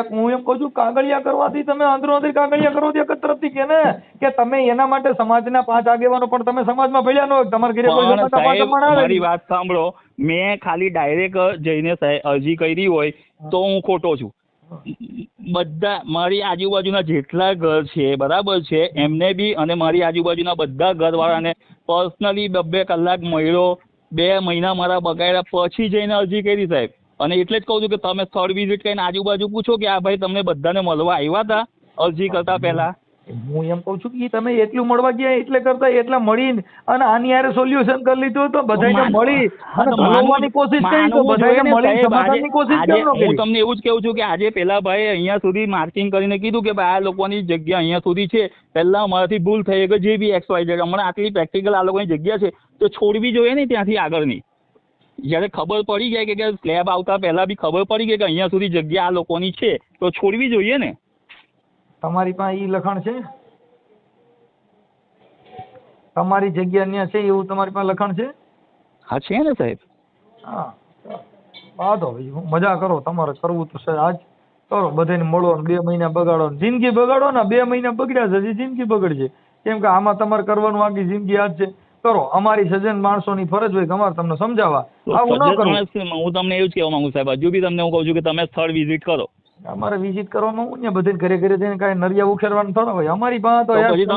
હું એમ કહું છું કાગળિયા કરવાથી તમે અંદરો અંદર કાગળિયા કરો એક જ તરફથી કે ને કે તમે એના માટે સમાજના 5 આગેવાનો પણ તમે સમાજમાં ભેળ્યા ન હોય. તમારા ઘરે કોઈ પણ સમાજના 5 સાહેબ આગેવાન આવે મારી વાત સાંભળો. મેં ખાલી ડાયરેક્ટ જઈને અરજી કરી હોય તો હું ખોટો છું. બધા મારી આજુબાજુના જેટલા ઘર છે બરાબર છે એમને બી અને મારી આજુબાજુના બધા ઘરવાળાને પર્સનલી 2-2 કલાક મળ્યો. 2 મહિના મારા બગાડ્યા પછી જઈને અરજી કરી સાહેબ. અને એટલે જ કહું છું કે તમે સ્થળ વિઝિટ કરીને આજુબાજુ પૂછો કે આ ભાઈ તમને બધાને મળવા આવ્યા હતા અરજી કરતા પહેલા. હું એમ કહું છું કે તમે એટલું મળવા ગયા એટલે કરતા એટલા મળીને અને આની હારે સોલ્યુશન કરી લીધું તો બધાને મળી અને ભલાવવાની કોશિશ કરી તો બધાને મળી સમાધાનની કોશિશ કેમ ન કરી? હું તમને એવું જ કહું છું કે આજે પેલા ભાઈ અહીંયા સુધી માર્કિંગ કરીને કીધું કે ભાઈ આ લોકોની જગ્યા અહીંયા સુધી છે. પહેલા અમારાથી ભૂલ થઈ કે જે બી XYZ હમણાં આટલી પ્રેક્ટિકલ આ લોકોની જગ્યા છે તો છોડવી જોઈએ ને ત્યાંથી આગળની. જયારે ખબર પડી જાય કે સ્લેબ આવતા પહેલા બી ખબર પડી ગઈ કે અહીંયા સુધી જગ્યા આ લોકોની છે તો છોડવી જોઈએ ને. તમારી પાસે ઈ લખાણ છે? તમારી જગ્યા ત્યાં છે એવું તમારી પાસે લખાણ છે? હા છે ને સાહેબ. હા વાંધો ભાઈ મજા કરો. તમારે કરવું તો છે આજ કરો. બધાને મળો 2 મહિના બગાડો. જિંદગી બગાડો ને 2 મહિના બગડ્યા છે હજી જિંદગી બગડશે. કેમ કે આમાં તમારે કરવાનું આખી જિંદગી આજ છે. કરો. અમારી સજ્જન માણસોની ફરજ હોય કે અમારે તમને સમજાવવા આવું ન કરવું. હું તમને એવું જ કહેવા માંગુ સાહેબ. હજુ બી તમને હું કહું છું કે તમે સ્થળ વિઝિટ કરો. અમારે વિઝિટ કરવામાં હું ને બધે ઘરે જઈને કાંઈ નરિયા ઉખેરવાનું થોડા હોય. અમારી પાસે તો પછી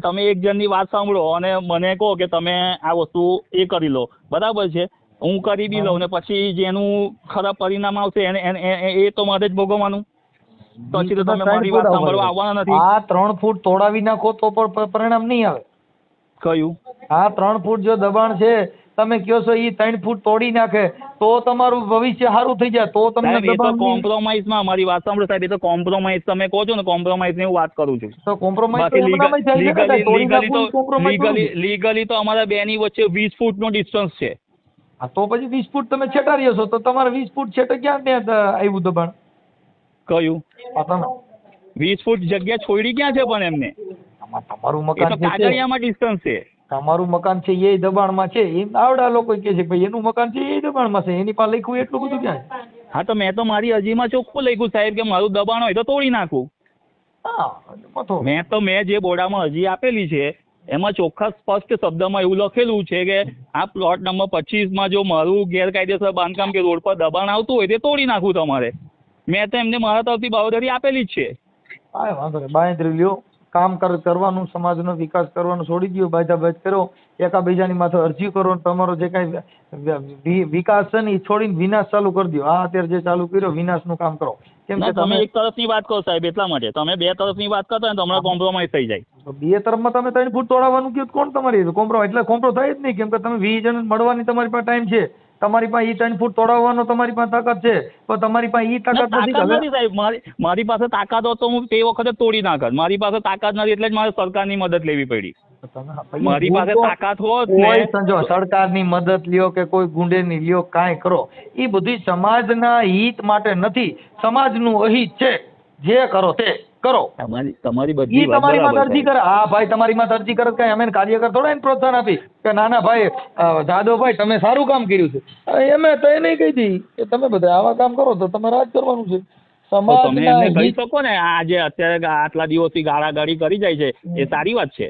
તમે એક જણની વાત સાંભળો અને મને કહો કે તમે આ વસ્તુ એ કરી લો બરાબર છે. હું કરી બી લઉં ને પછી જેનું ખરાબ પરિણામ આવશે એ તો મારે જ ભોગવવાનું. પછી તો તમે મારી વાત સાંભળવા આવવાના નથી. આ 3 ફૂટ તોડાવી નાખો તો પણ પરિણામ નહીં આવે. કયું? આ 3 ફૂટ જો દબાણ છે તમે કહો છો એ 3 ફૂટ તોડી નાખે તો તમારું ભવિષ્ય સારું થઈ જાય તો તમને દબાણ. કોમ્પ્રોમાઇઝમાં મારી વાત સાંભળો સાહેબ. એ તો કોમ્પ્રોમાઇઝ તમે કહો છો ને કોમ્પ્રોમાઇઝ ની હું વાત કરું છું. તો કોમ્પ્રોમાઇઝ લીગલી તો અમારા બેની વચ્ચે 20 ફૂટનો ડિસ્ટન્સ છે. હા તો પછી 20 ફૂટ તમે છેટા રહ્યો છો તો તમારે 20 ફૂટ છેટે ક્યાં ત્યાં આવ્યું દબાણ? કયું? 20 ફૂટ જગ્યા છોડી ક્યાં છે પણ એમને? તમારું મકાન છે કાગળિયામાં ડિસ્ટન્સ છે. તમારું મકાન છે એ દબાણમાં છે. એ આવડા લોકો કહે છે ભાઈ એનું મકાન છે એ દબાણમાં છે. એની પાસે લખ્યું એટલું બધું ક્યાં? હા તો મેં તો મારી અરજીમાં ચોખ્ખું લખ્યું સાહેબ કે મારું દબાણ હોય તો તોડી નાખું. હા મેં જે બોર્ડામાં અરજી આપેલી છે એમાં ચોખ્ખા સ્પષ્ટ શબ્દમાં એવું લખેલું છે કે આ પ્લોટ નંબર 25માં જો મારું ગેરકાયદેસર બાંધકામ કે રોડ પર દબાણ આવતું હોય તે તોડી નાખવું તમારે. મેં તો એમને મારા તરફથી બાંહેધરી આપેલી જ છે. હા વાંધો નહીં. બાંહેધરી લ્યો. કામ કરવાનું સમાજનો વિકાસ કરવાનું છોડી દો. બાજાબાજ કરો. એકાબીજાની માથે અરજી કરો. તમારો જે કાંઈ વિકાસ છે ને એ છોડીને વિનાશ ચાલુ કરી દો. આ અત્યારે જે ચાલુ કર્યો વિનાશનું કામ કરો. કેમ કે તમે એક તરફની વાત કરો સાહેબ એટલા માટે. તમે 2 તરફની વાત કરતા ને તો હમણાં કોમ્પ્રોમાઇઝ થઈ જાય. 2 તરફમાં તમે 3 ફૂટ તોડાવવાનું કહો કોણ તમારી કોમ્પ્રોમાઇઝ? એટલે કોમ્પ્રો થાય જ નહીં. કેમ કે તમે 20 જણ મળવાની તમારી પાસે ટાઈમ છે. તમારી પાસે 3 ફૂટ તોડાવવાનો તમારી પાસે તાકાત છે પણ તમારી પાસે તાકાત નથી સાહેબ. મારી પાસે તાકાત હોત તો હું તે વખતે તોડી નાખત. મારી પાસે તાકાત નથી એટલે જ મારે સરકારની મદદ લેવી પડી. મારી પાસે તાકાત હોત ને સમજો સરકારની મદદ લ્યો કે કોઈ ગુંડેની લ્યો કાંઈ કરો એ બધી સમાજના હિત માટે નથી. સમાજનું અહિત છે. જે કરો તે કરો. તમારી બધી તમારી માં અરજી કરે. હા ભાઈ તમારી માં અરજી કરે કઈ અમે કાર્યકર થોડા એને પ્રોત્સાહન આપી કે નાના ભાઈ જાદવભાઈ તમે સારું કામ કર્યું છે. એમે તો એ નહીં કહી દી કે તમે બધા આવા કામ કરો તો તમારે આ જ કરવાનું છે. તમે એમને કહી શકો ને આ જે અત્યારે આટલા દિવસથી ગાળાગાળી કરી જાય છે એ સારી વાત છે.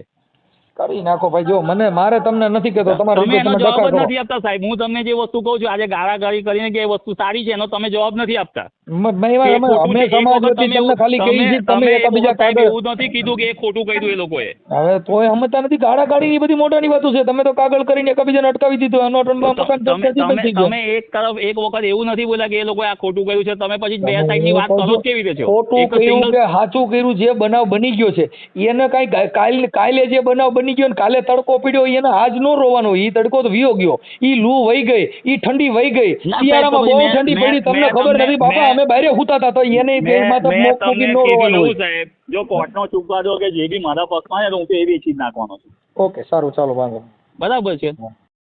કરી નાખો ભાઈ. જો મારે તમને નથી કહેતો તમારે તમે એનો જવાબ જ નથી આપતા સાહેબ. હું તમને જે વસ્તુ કહું છું આજે ગાળાગાળી કરીને કે એ વસ્તુ સારી છે એનો તમે જવાબ નથી આપતા. અમે સમાજ વતી તમને ખાલી કહી છે તમે એકબીજા કાગળ એવું નથી કીધું કે એ ખોટું કહ્યું એ લોકોએ. હવે તોય સમજતા નથી. ગાળાગાળી ની બધી મોટાની વાતો છે. તમે તો કાગળ કરીને એકબીજાને અટકાવી દીધું. તમે એક તરફ એક વખત એવું નથી બોલ્યા કે એ લોકોએ આ ખોટું કહ્યું છે. તમે પછી 2 સાઈડ ની વાત કરો કેવી રીતે છો? ખોટું કહ્યું કે સાચું કર્યું જે બનાવ બની ગયો છે એને કઈ કાલે જે બનાવ બની ગયો ને કાલે તડકો પડ્યો એને આજ નો રોવાનો, ઈ તડકો તો વિયો ગયો, ઈ લૂ વહી ગઈ, ઈ ઠંડી વહી ગઈ, શિયાળામાં બહુ ઠંડી પડી, તમને ખબર નથી બાપા, અમે બહાર હુતા હતા તો એને બેમાં તો મોક મૂકીને નો રોવાનું હોય. સાહેબ જો કોર્ટનો ચુકાદો કે જે બી મારા પક્ષમાં છે તો હું તો એ વેચી જ નાખવાનો છું. ઓકે સારું, ચાલો વાંધો નહીં. બરાબર છે.